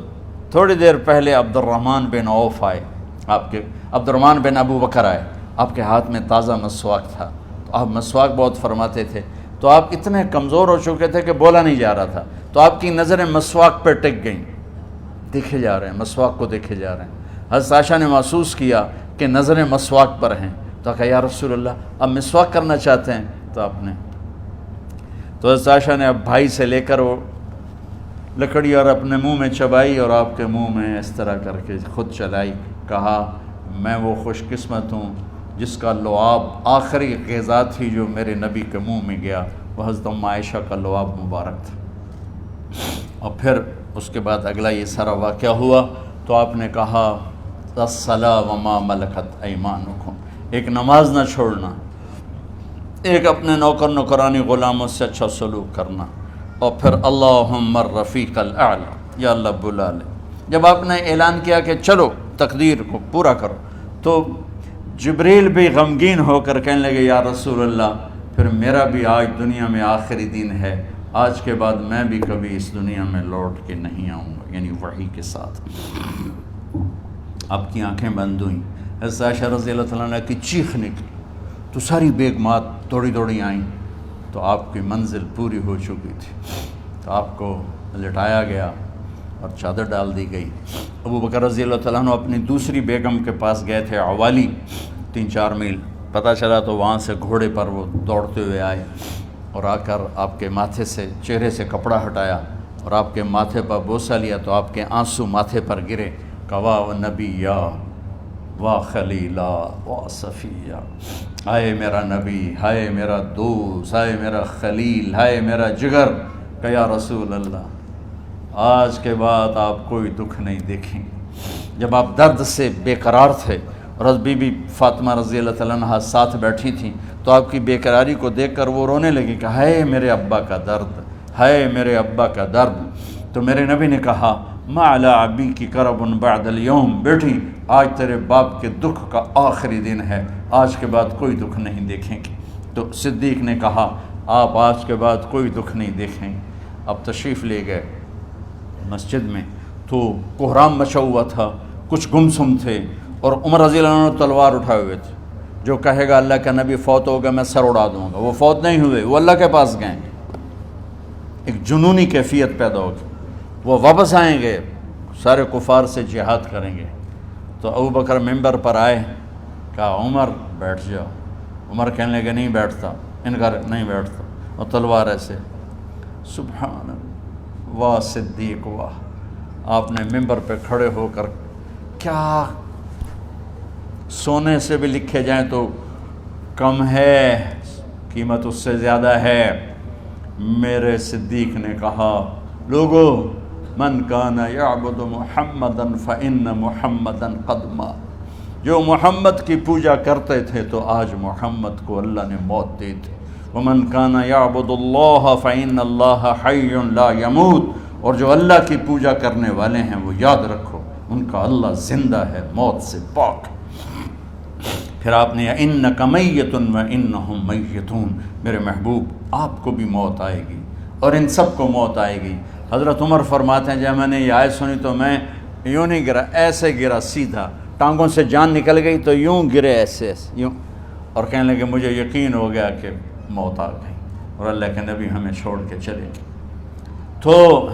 تھوڑی دیر پہلے عبد الرحمن بن عوف آئے، آپ کے عبد الرحمن بن ابو بکر آئے، آپ کے ہاتھ میں تازہ مسواک تھا، تو آپ مسواک بہت فرماتے تھے، تو آپ اتنے کمزور ہو چکے تھے کہ بولا نہیں جا رہا تھا، تو آپ کی نظریں مسواک پہ ٹک گئیں، دیکھے جا رہے ہیں، مسواک کو دیکھے جا رہے ہیں۔ حضرت عائشہ نے محسوس کیا کہ نظریں مسواک پر ہیں، تو کہا یا رسول اللہ اب مسواک کرنا چاہتے ہیں، تو آپ نے تو حضرت عائشہ نے اب بھائی سے لے کر وہ لکڑی اور اپنے منہ میں چبائی، اور آپ کے منہ میں اس طرح کر کے خود چلائی، کہا میں وہ خوش قسمت ہوں جس کا لعاب آخری غذا تھی جو میرے نبی کے منہ میں گیا، وہ حضرت ام عائشہ کا لعاب مبارک تھا۔ اور پھر اس کے بعد اگلا یہ سارا واقعہ ہوا، تو آپ نے کہا الصلاۃ وما ملکت ایمانکم، ایک نماز نہ چھوڑنا، ایک اپنے نوکر نوکرانی غلاموں سے اچھا سلوک کرنا، اور پھر اللہم الرفیق الاعلی، یا اللہ بلا لے۔ جب آپ نے اعلان کیا کہ چلو تقدیر کو پورا کرو۔ تو جبریل بھی غمگین ہو کر کہنے لگے یا رسول اللہ پھر میرا بھی آج دنیا میں آخری دن ہے، آج کے بعد میں بھی کبھی اس دنیا میں لوٹ کے نہیں آؤں گا، یعنی وحی کے ساتھ۔ آپ کی آنکھیں بند ہوئیں، حضرت عائشہ رضی اللہ تعالیٰ عنہ کی چیخ نکلی تو ساری بیگمات دوڑی دوڑی آئیں، تو آپ کی منزل پوری ہو چکی تھی، تو آپ کو لٹایا گیا اور چادر ڈال دی گئی۔ ابو بکر رضی اللہ تعالیٰ عنہ اپنی دوسری بیگم کے پاس گئے تھے عوالی، 3-4 میل، پتہ چلا تو وہاں سے گھوڑے پر وہ دوڑتے ہوئے آئے اور آ کر آپ کے ماتھے سے چہرے سے کپڑا ہٹایا اور آپ کے ماتھے پر بوسہ لیا تو آپ کے آنسو ماتھے پر گرے، کوا و نبیہ وا خلیلا وا صفیہ، ہائے میرا نبی، ہائے میرا دوست، ہائے میرا خلیل، ہائے میرا جگر، کہ یا رسول اللہ آج کے بعد آپ کوئی دکھ نہیں دیکھیں گے۔ جب آپ درد سے بے قرار تھے اور بی بی فاطمہ رضی اللہ تعالیٰ عنہ ساتھ بیٹھی تھیں تو آپ کی بے قراری کو دیکھ کر وہ رونے لگی کہ ہائے میرے ابا کا درد، ہائے میرے ابا کا درد۔ تو میرے نبی نے کہا ما علی ابی کی کرب بعد اليوم، بیٹی آج تیرے باپ کے دکھ کا آخری دن ہے، آج کے بعد کوئی دکھ نہیں دیکھیں گے۔ تو صدیق نے کہا آپ آج کے بعد کوئی دکھ نہیں دیکھیں گے۔ اب تشریف لے گئے مسجد میں تو کوہرام مچا ہوا تھا، کچھ گمسم تھے اور عمر رضی اللہ عنہ تلوار اٹھائے ہوئے تھے، جو کہے گا اللہ کا نبی فوت ہوگا میں سر اڑا دوں گا، وہ فوت نہیں ہوئے، وہ اللہ کے پاس گئے، ایک جنونی کیفیت پیدا ہوگی، وہ واپس آئیں گے، سارے کفار سے جہاد کریں گے۔ تو ابو بکر ممبر پر آئے، کہا عمر بیٹھ جاؤ، عمر کہنے لگے نہیں بیٹھتا، انکار نہیں بیٹھتا، اور تلوار ایسے، سبحان اللہ، واہ صدیق واہ۔ آپ نے ممبر پہ کھڑے ہو کر کیا سونے سے بھی لکھے جائیں تو کم ہے، قیمت اس سے زیادہ ہے۔ میرے صدیق نے کہا لوگو من کان یعبد محمدا فإن محمدا قد مات، جو محمد کی پوجا کرتے تھے تو آج محمد کو اللہ نے موت دی تھی۔ ومن کان یعبد اللہ فإن اللہ حی لا یموت، اور جو اللہ کی پوجا کرنے والے ہیں وہ یاد رکھو ان کا اللہ زندہ ہے، موت سے پاک۔ پھر آپ نے انک میت وانہم میتون، میرے محبوب آپ کو بھی موت آئے گی اور ان سب کو موت آئے گی۔ حضرت عمر فرماتے ہیں جب میں نے یہ آیت سنی تو میں یوں نہیں گرا، ایسے گرا سیدھا، ٹانگوں سے جان نکل گئی تو یوں گرے ایسے یوں، اور کہنے لگے مجھے یقین ہو گیا کہ موت آ گئی اور اللہ کے نبی ہمیں چھوڑ کے چلے گئے۔ تو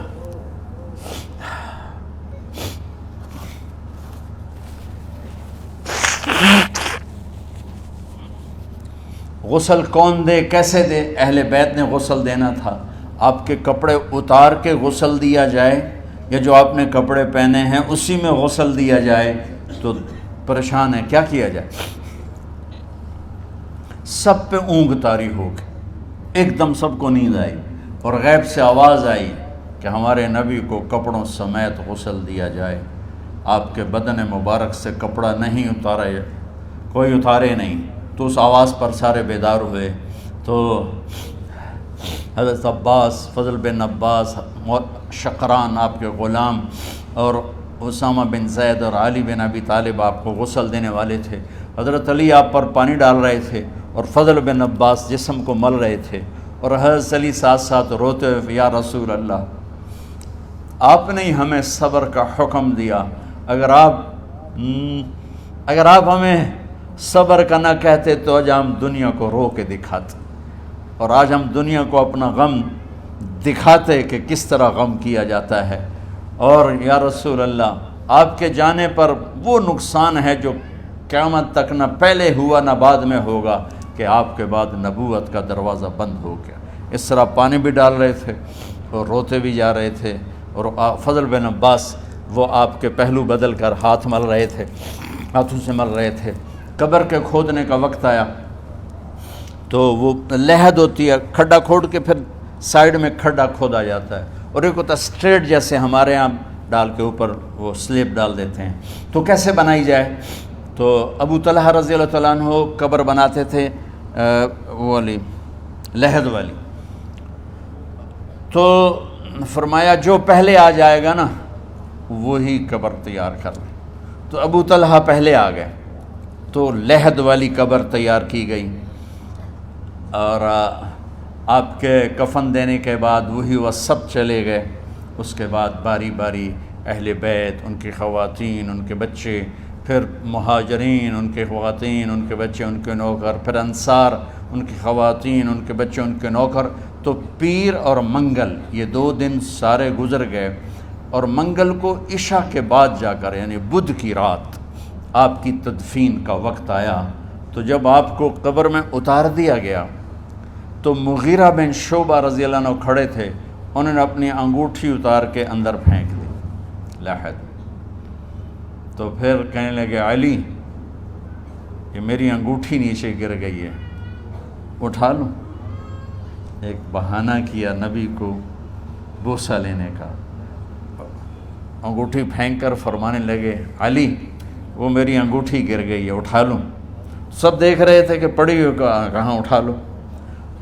غسل کون دے، کیسے دے؟ اہل بیت نے غسل دینا تھا۔ آپ کے کپڑے اتار کے غسل دیا جائے یا جو آپ نے کپڑے پہنے ہیں اسی میں غسل دیا جائے تو پریشان ہے، کیا کیا جائے؟ سب پہ اونگ طاری ہو گئی، ایک دم سب کو نیند آئی اور غیب سے آواز آئی کہ ہمارے نبی کو کپڑوں سمیت غسل دیا جائے۔ آپ کے بدن مبارک سے کپڑا نہیں اتارے، کوئی اتارے نہیں، تو اس آواز پر سارے بیدار ہوئے۔ تو حضرت عباس، فضل بن عباس، شقران آپ کے غلام، اور اسامہ بن زید اور علی بن ابی طالب آپ کو غسل دینے والے تھے۔ حضرت علی آپ پر پانی ڈال رہے تھے اور فضل بن عباس جسم کو مل رہے تھے، اور حضرت علی ساتھ ساتھ روتے ہوئے یا رسول اللہ آپ نے ہی ہمیں صبر کا حکم دیا، اگر آپ ہمیں صبر کا نہ کہتے تو آج ہم دنیا کو رو کے دکھاتے، اور آج ہم دنیا کو اپنا غم دکھاتے کہ کس طرح غم کیا جاتا ہے۔ اور یا رسول اللہ آپ کے جانے پر وہ نقصان ہے جو قیامت تک نہ پہلے ہوا نہ بعد میں ہوگا کہ آپ کے بعد نبوت کا دروازہ بند ہو گیا۔ اس طرح پانی بھی ڈال رہے تھے اور روتے بھی جا رہے تھے، اور فضل بن عباس وہ آپ کے پہلو بدل کر ہاتھ مل رہے تھے، ہاتھوں سے مل رہے تھے۔ قبر کے کھودنے کا وقت آیا تو وہ لحد ہوتی ہے، کھڈا کھود کے پھر سائیڈ میں کھڈا کھودا جاتا ہے، اور ایک ہوتا اسٹریٹ جیسے ہمارے ہاں ڈال کے اوپر وہ سلیب ڈال دیتے ہیں، تو کیسے بنائی جائے؟ تو ابو طلحہ رضی اللہ تعالیٰ عنہ قبر بناتے تھے وہ والی لحد والی، تو فرمایا جو پہلے آ جائے گا نا وہی قبر تیار کر لے۔ تو ابو طلحہ پہلے آ گئے، تو لحد والی قبر تیار کی گئی، اور آپ کے کفن دینے کے بعد وہی وہ سب چلے گئے۔ اس کے بعد باری باری اہل بیت، ان کی خواتین، ان کے بچے، پھر مہاجرین، ان کے خواتین، ان کے بچے، ان کے نوکر، پھر انصار، ان کی خواتین، ان کے بچے، ان کے نوکر۔ تو پیر اور منگل یہ 2 دن سارے گزر گئے، اور منگل کو عشاء کے بعد جا کر یعنی بدھ کی رات آپ کی تدفین کا وقت آیا۔ تو جب آپ کو قبر میں اتار دیا گیا تو مغیرہ بن شعبہ رضی اللہ عنہ کھڑے تھے، انہوں نے اپنی انگوٹھی اتار کے اندر پھینک دی لحد۔ تو پھر کہنے لگے علی یہ میری انگوٹھی نیچے گر گئی ہے، اٹھا لوں۔ ایک بہانہ کیا نبی کو بوسہ لینے کا، انگوٹھی پھینک کر فرمانے لگے علی وہ میری انگوٹھی گر گئی ہے، اٹھا لوں۔ سب دیکھ رہے تھے کہ پڑی ہو کہاں اٹھا لو،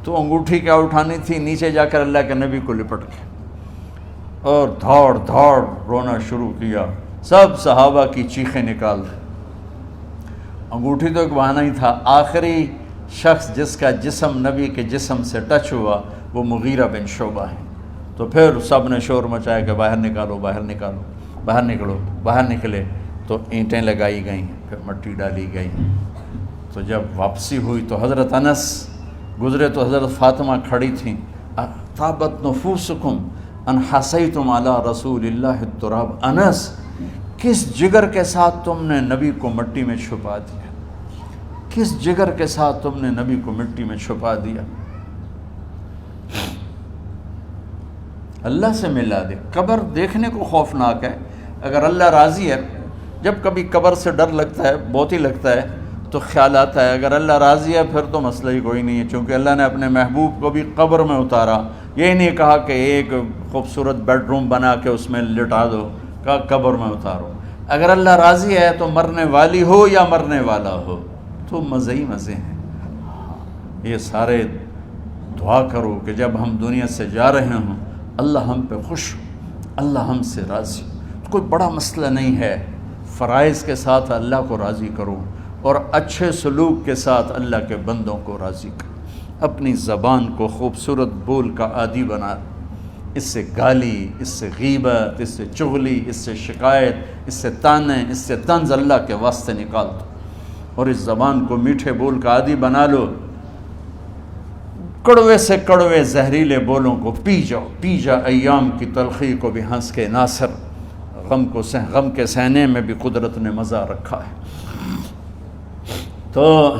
تو انگوٹھی کیا اٹھانی تھی، نیچے جا کر اللہ کے نبی کو لپٹ کے اور دھاڑ دھاڑ رونا شروع کیا۔ سب صحابہ کی چیخیں نکال دی۔ انگوٹھی تو ایک بہانہ ہی تھا، آخری شخص جس کا جسم نبی کے جسم سے ٹچ ہوا وہ مغیرہ بن شعبہ ہے۔ تو پھر سب نے شور مچایا کہ باہر نکالو، باہر نکالو، باہر نکلو۔ باہر نکلے تو اینٹیں لگائی گئیں، پھر مٹی ڈالی گئی۔ تو جب واپسی ہوئی تو حضرت انس گزرے تو حضرت فاطمہ کھڑی تھیں، طابت نفوسکم ان حسیتم علی رسول اللہ التراب۔ انس کس جگر کے ساتھ تم نے نبی کو مٹی میں چھپا دیا، کس جگر کے ساتھ تم نے نبی کو مٹی میں چھپا دیا۔ اللہ سے ملا دے۔ قبر دیکھنے کو خوفناک ہے، اگر اللہ راضی ہے، جب کبھی قبر سے ڈر لگتا ہے، بہت ہی لگتا ہے، تو خیال آتا ہے اگر اللہ راضی ہے پھر تو مسئلہ ہی کوئی نہیں ہے، چونکہ اللہ نے اپنے محبوب کو بھی قبر میں اتارا۔ یہ نہیں کہا کہ ایک خوبصورت بیڈ روم بنا کے اس میں لٹا دو، کہا قبر میں اتارو۔ اگر اللہ راضی ہے تو مرنے والی ہو یا مرنے والا ہو تو مزے ہی مزے ہیں۔ یہ سارے دعا کرو کہ جب ہم دنیا سے جا رہے ہوں اللہ ہم پہ خوش ہو، اللہ ہم سے راضی ہو۔ کوئی بڑا مسئلہ نہیں ہے، فرائض کے ساتھ اللہ کو راضی کرو اور اچھے سلوک کے ساتھ اللہ کے بندوں کو راضی کرو۔ اپنی زبان کو خوبصورت بول کا عادی بنا، اس سے گالی، اس سے غیبت، اس سے چغلی، اس سے شکایت، اس سے تانے، اس سے طنز اللہ کے واسطے نکال دو، اور اس زبان کو میٹھے بول کا عادی بنا لو۔ کڑوے سے کڑوے زہریلے بولوں کو پی جاؤ، پی جا ایام کی تلخی کو بھی ہنس کے ناصر، غم کے سہنے میں بھی قدرت نے مزہ رکھا ہے۔ تو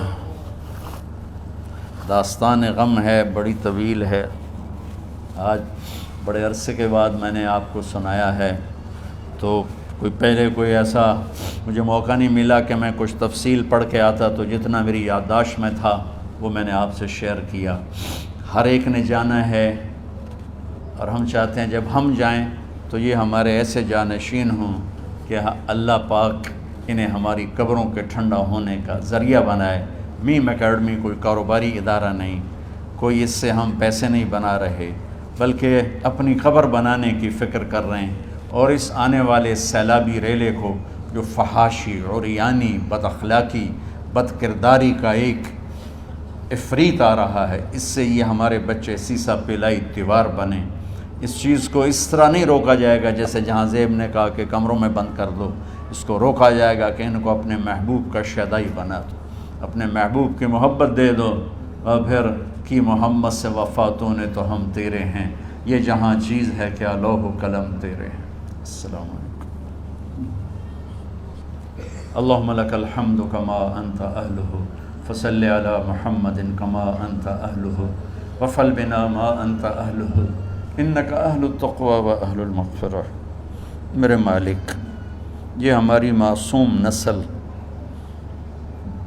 داستان غم ہے، بڑی طویل ہے، آج بڑے عرصے کے بعد میں نے آپ کو سنایا ہے، تو پہلے کوئی ایسا مجھے موقع نہیں ملا کہ میں کچھ تفصیل پڑھ کے آتا، تو جتنا میری یادداشت میں تھا وہ میں نے آپ سے شیئر کیا۔ ہر ایک نے جانا ہے، اور ہم چاہتے ہیں جب ہم جائیں تو یہ ہمارے ایسے جانشین ہوں کہ اللہ پاک انہیں ہماری قبروں کے ٹھنڈا ہونے کا ذریعہ بنائے۔ میم اکیڈمی کوئی کاروباری ادارہ نہیں، کوئی اس سے ہم پیسے نہیں بنا رہے، بلکہ اپنی قبر بنانے کی فکر کر رہے ہیں، اور اس آنے والے سیلابی ریلے کو جو فحاشی، عریانی، بد اخلاقی، بد کرداری کا ایک افریت آ رہا ہے، اس سے یہ ہمارے بچے سیسا پلائی دیوار بنیں۔ اس چیز کو اس طرح نہیں روکا جائے گا جیسے جہاں زیب نے کہا کہ کمروں میں بند کر دو، اس کو روکا جائے گا کہ ان کو اپنے محبوب کا شیدائی بنا دو، اپنے محبوب کی محبت دے دو، اور پھر کی محمد سے وفاتوں نے تو ہم تیرے ہیں، یہ جہاں چیز ہے کیا لوح و قلم تیرے ہیں۔ السلام علیکم۔ اللہم لک الحمد کما انت اہلہ فصل علی محمد کما انت اہلہ وفعل بنا ما انت اہلہ انک اہل التقوی و اہل المغفرہ۔ میرے مالک، یہ ہماری معصوم نسل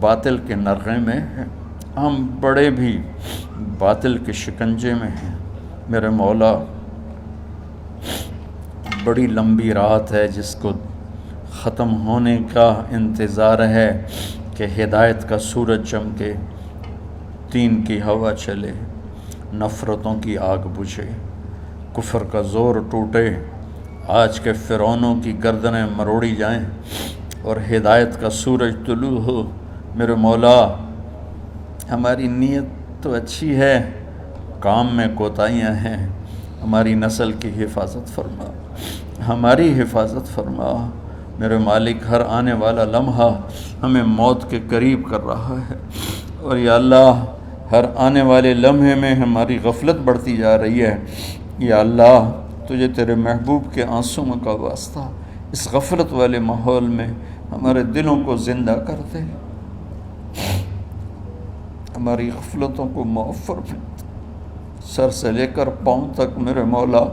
باطل کے نرغے میں ہے، ہم بڑے بھی باطل کے شکنجے میں ہیں۔ میرے مولا، بڑی لمبی رات ہے جس کو ختم ہونے کا انتظار ہے کہ ہدایت کا سورج چمکے، دین کی ہوا چلے، نفرتوں کی آگ بجھے، کفر کا زور ٹوٹے، آج کے فرعونوں کی گردنیں مروڑی جائیں، اور ہدایت کا سورج طلوع ہو۔ میرے مولا ہماری نیت تو اچھی ہے، کام میں کوتاہیاں ہیں، ہماری نسل کی حفاظت فرما، ہماری حفاظت فرما۔ میرے مالک ہر آنے والا لمحہ ہمیں موت کے قریب کر رہا ہے، اور یا اللہ ہر آنے والے لمحے میں ہماری غفلت بڑھتی جا رہی ہے۔ یا اللہ تجھے تیرے محبوب کے آنسوؤں کا واسطہ اس غفلت والے ماحول میں ہمارے دلوں کو زندہ کر دے، ہماری غفلتوں کو معاف فرما۔ سر سے لے کر پاؤں تک میرے مولا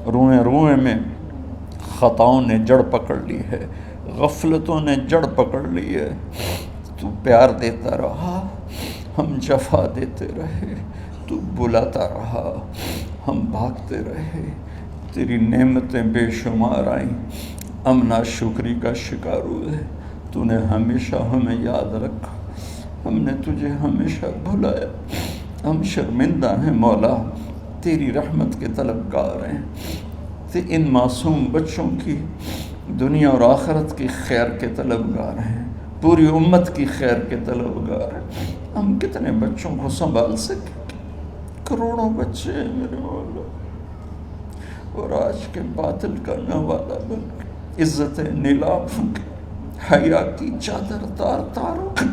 روئیں روئیں میں خطاؤں نے جڑ پکڑ لی ہے، غفلتوں نے جڑ پکڑ لی ہے۔ تو پیار دیتا رہا، ہم جفا دیتے رہے، تو بلاتا رہا، ہم بھاگتے رہے۔ تیری نعمتیں بے شمار آئیں، ہم ناشکری کا شکار ہوئے۔ تو نے ہمیشہ ہمیں یاد رکھا، ہم نے تجھے ہمیشہ بھلایا۔ ہم شرمندہ ہیں مولا، تیری رحمت کے طلبگار ہیں، ان معصوم بچوں کی دنیا اور آخرت کی خیر کے طلبگار ہیں، پوری امت کی خیر کے طلبگار ہیں۔ ہم کتنے بچوں کو سنبھال سکیں؟ کروڑوں بچے ہیں میرے مولا، اور آج کے باطل کا نوالا بن کے، عزت نیلام بن کے، حیا کی چادر تار تار ہو گئی۔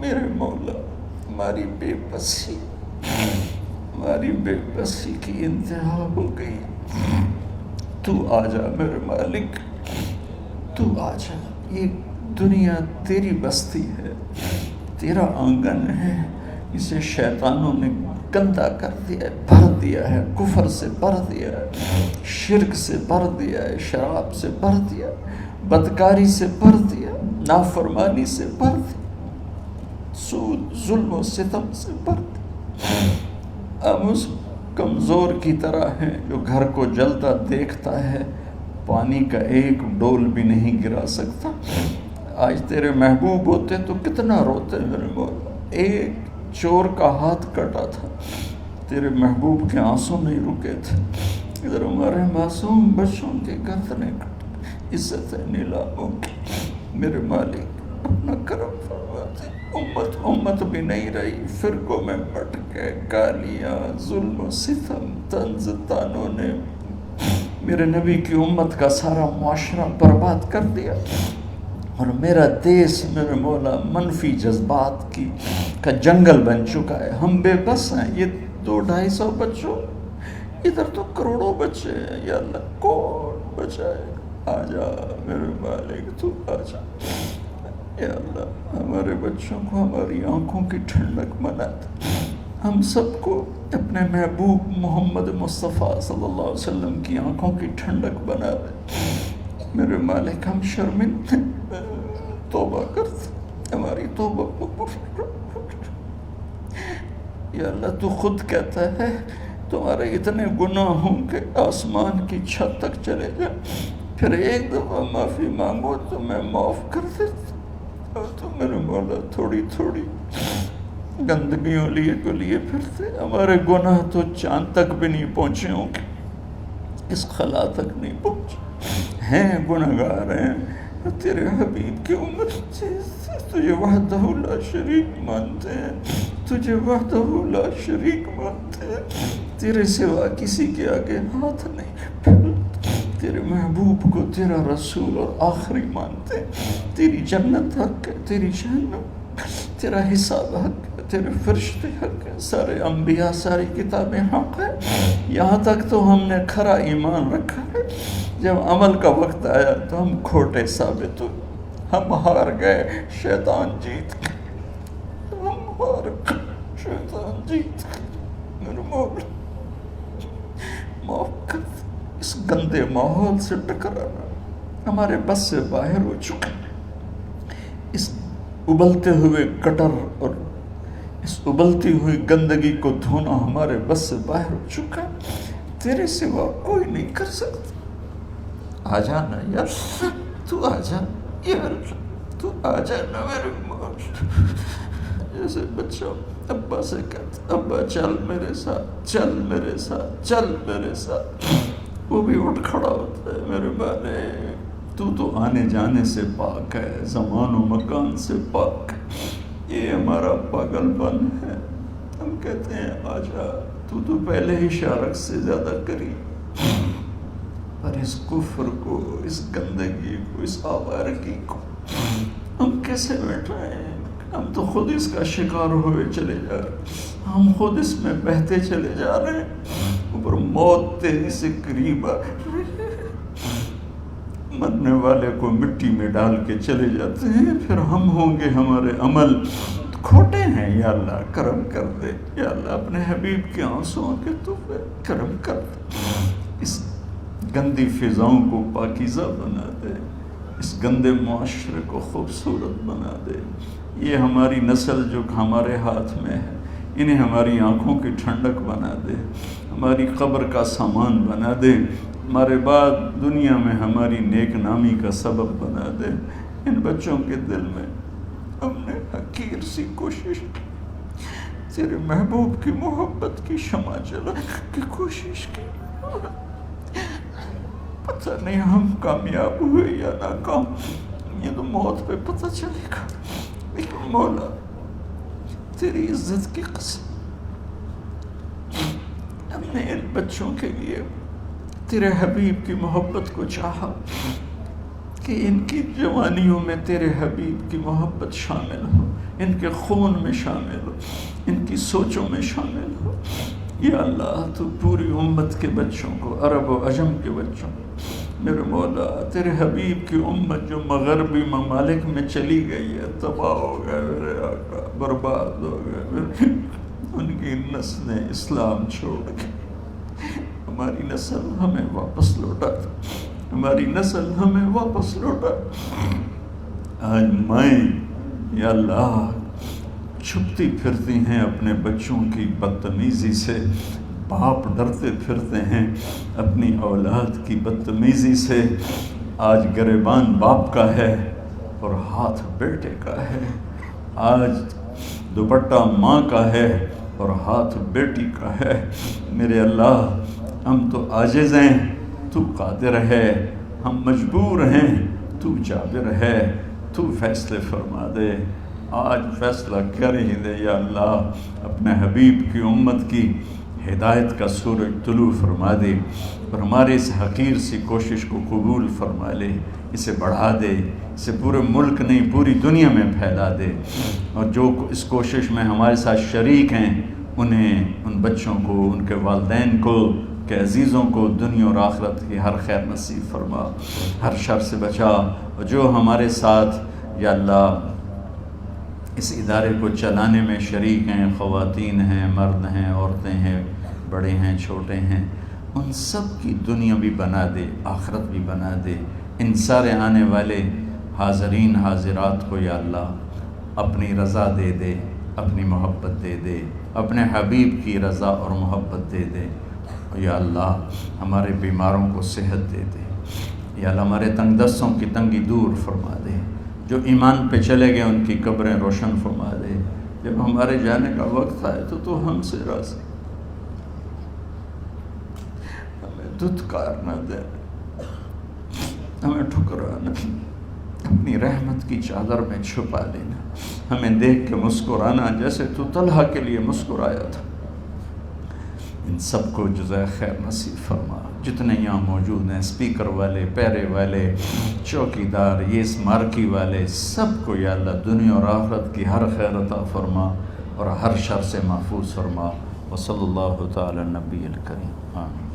میرے مولا ہماری بے بسی کی انتہا ہو گئی۔ تو آ جا میرے مالک، تو آ جا۔ یہ دنیا تیری بستی ہے، تیرا آنگن ہے، اسے شیطانوں نے گندا کر دیا ہے، بھر دیا ہے، کفر سے بھر دیا ہے، شرک سے بھر دیا ہے، شراب سے بھر دیا، بدکاری سے بھر دیا، نافرمانی سے بھر دیا، سود ظلم و ستم سے بھر دیا۔ ہم اس کمزور کی طرح ہیں جو گھر کو جلتا دیکھتا ہے، پانی کا ایک ڈول بھی نہیں گرا سکتا۔ آج تیرے محبوب ہوتے تو کتنا روتے میرے مولا۔ ایک چور کا ہاتھ کٹا تھا، تیرے محبوب کے آنسو نہیں رکے تھے۔ ادھر ہمارے معصوم بچوں کے گردنیں کٹ، عزت نیلاموں کی۔ میرے مالک اپنا کرم فرما دے۔ امت بھی نہیں رہی، فرقوں میں بٹ کے گالیاں، ظلم و ستم، طنز تانوں نے میرے نبی کی امت کا سارا معاشرہ برباد کر دیا، اور میرا دیس میرے مولا منفی جذبات کا جنگل بن چکا ہے۔ ہم بے بس ہیں۔ یہ 200-250 بچوں، ادھر تو کروڑوں بچے ہیں۔ یا اللہ کون بچائے؟ آ جا میرے مالک، تو آ جا۔ یا اللہ ہمارے بچوں کو ہماری آنکھوں کی ٹھنڈک بنا دے، ہم سب کو اپنے محبوب محمد مصطفیٰ صلی اللہ علیہ وسلم کی آنکھوں کی ٹھنڈک بنا دے۔ میرے مالک ہم شرمندہ ہیں، توبہ کرتے، ہماری توبہ قبول۔ یا اللہ تو خود کہتا ہے تمہارے اتنے گناہ ہوں کہ آسمان کی چھت تک چلے جائیں، پھر ایک دفعہ معافی مانگو تو میں معاف کر دیتا۔ اور تو میرے مولا تھوڑی تھوڑی گندگیوں لیے پھرتے، ہمارے گناہ تو چاند تک بھی نہیں پہنچے ہوں گے، اس خلا تک نہیں پہنچے ہیں، گناہگار ہیں۔ تیرے حبیب کی امت تجھے وحدہ لا شریک مانتے ہیں، تجھے وحدہ لا شریک مانتے ہیں، تیرے سوا کسی کے آگے ہاتھ نہیں پھیلتے، تیرے محبوب کو تیرا رسول اور آخری مانتے ہیں۔ تیری جنت حق ہے، تیری جہنم، تیرا حساب حق ہے، تیرے فرشتے حق ہے، سارے انبیاء ساری کتابیں حق ہے۔ یہاں تک تو ہم نے کھرا ایمان رکھا ہے، جب عمل کا وقت آیا تو ہم کھوٹے ثابت ہوئے، ہم ہار گئے، شیطان جیت گئے، ہم ہار گئے، شیطان جیت گئے۔ میرے مولا معاف کر دے، اس گندے ماحول سے ٹکرانا ہمارے بس سے باہر ہو چکا، اس ابلتے ہوئے گٹر اور اس ابلتی ہوئی گندگی کو دھونا ہمارے بس سے باہر ہو چکا، تیرے سوا کوئی نہیں کر سکتا۔ آ جانا یار، تو آ جا یار، تو آ جانا میرے مولا۔ جیسے بچہ ابا سے کہتا ابا چل میرے ساتھ، چل میرے ساتھ، چل میرے ساتھ، وہ بھی اٹھ کھڑا ہوتا ہے۔ میرے مالک تو آنے جانے سے پاک ہے، زمان و مکان سے پاک ہے۔ یہ ہمارا پاگل پن ہے، ہم کہتے ہیں آجا، تو پہلے ہی شارک سے زیادہ قریب، پر اس کفر کو، اس گندگی کو، اس آوارگی کو ہم کیسے بیٹھائیں؟ ہم تو خود اس کا شکار ہوئے چلے جا رہے ہیں، ہم خود اس میں بہتے چلے جا رہے ہیں، اوپر موت تیزی سے قریب آ رہی ہے، مرنے والے کو مٹی میں ڈال کے چلے جاتے ہیں، پھر ہم ہوں گے ہمارے عمل کھوٹے ہیں۔ یا اللہ کرم کر دے، یا اللہ اپنے حبیب کے آنسوؤں کے تو کرم کر دے، اس گندی فضاؤں کو پاکیزہ بنا دے، اس گندے معاشرے کو خوبصورت بنا دے۔ یہ ہماری نسل جو ہمارے ہاتھ میں ہے، انہیں ہماری آنکھوں کی ٹھنڈک بنا دے، ہماری قبر کا سامان بنا دے، ہمارے بعد دنیا میں ہماری نیک نامی کا سبب بنا دے۔ ان بچوں کے دل میں ہم نے حقیر سی کوشش، تیرے محبوب کی محبت کی شمع جلا کی کوشش کی، پتہ نہیں ہم کامیاب ہوئے یا ناکام، یہ تو موت پہ پتہ چلے گا، لیکن مولا تیری عزت کی قسم ہم نے ان بچوں کے لیے تیرے حبیب کی محبت کو چاہا کہ ان کی جوانیوں میں تیرے حبیب کی محبت شامل ہو، ان کے خون میں شامل ہو، ان کی سوچوں میں شامل ہو۔ یا اللہ تو پوری امت کے بچوں کو، عرب و عجم کے بچوں کو، میرے مولا تیرے حبیب کی امت جو مغربی ممالک میں چلی گئی ہے، تباہ ہو گئے میرے آقا، برباد ہو گئے، ان کی نسلیں اسلام چھوڑ گئی، ہماری نسل ہمیں واپس لوٹا، ہماری نسل ہمیں واپس لوٹا۔ آج مائیں یا اللہ چھپتی پھرتی ہیں اپنے بچوں کی بدتمیزی سے، باپ ڈرتے پھرتے ہیں اپنی اولاد کی بدتمیزی سے۔ آج گریبان باپ کا ہے اور ہاتھ بیٹے کا ہے، آج دوپٹہ ماں کا ہے اور ہاتھ بیٹی کا ہے۔ میرے اللہ ہم تو عاجز ہیں، تو قادر ہے، ہم مجبور ہیں، تو جابر ہے، تو فیصلے فرما دے۔ آج فیصلہ کر ہی دے یا اللہ، اپنے حبیب کی امت کی ہدایت کا سورج طلوع فرما دے اور ہمارے اس حقیر سی کوشش کو قبول فرما لے، اسے بڑھا دے، اسے پورے ملک نہیں پوری دنیا میں پھیلا دے، اور جو اس کوشش میں ہمارے ساتھ شریک ہیں انہیں، ان بچوں کو، ان کے والدین کو، کہ عزیزوں کو دنیا اور آخرت کی ہر خیر نصیب فرما، ہر شر سے بچا، اور جو ہمارے ساتھ یا اللہ اس ادارے کو چلانے میں شریک ہیں، خواتین ہیں، مرد ہیں، عورتیں ہیں، بڑے ہیں، چھوٹے ہیں، ان سب کی دنیا بھی بنا دے، آخرت بھی بنا دے۔ ان سارے آنے والے حاضرین حاضرات کو یا اللہ اپنی رضا دے دے، اپنی محبت دے دے، اپنے حبیب کی رضا اور محبت دے دے۔ یا اللہ ہمارے بیماروں کو صحت دے دے، یا اللہ ہمارے تنگ دستوں کی تنگی دور فرما دے، جو ایمان پہ چلے گئے ان کی قبریں روشن فرما دے۔ جب ہمارے جانے کا وقت آئے تو ہم سے راضی، ہمیں دھتکار نہ دے، ہمیں ٹھکرانا، اپنی رحمت کی چادر میں چھپا لینا، ہمیں دیکھ کے مسکرانا جیسے تو طلحہ کے لیے مسکرایا تھا۔ ان سب کو جزائے خیر نصیب فرما۔ جتنے یہاں موجود ہیں، اسپیکر والے، پیرے والے، چوکی دار، یہ اس مارکی والے، سب کو یا اللہ دنیا اور آخرت کی ہر خیر عطا فرما اور ہر شر سے محفوظ فرما۔ وصلی اللہ تعالی نبی الکریم، آمین۔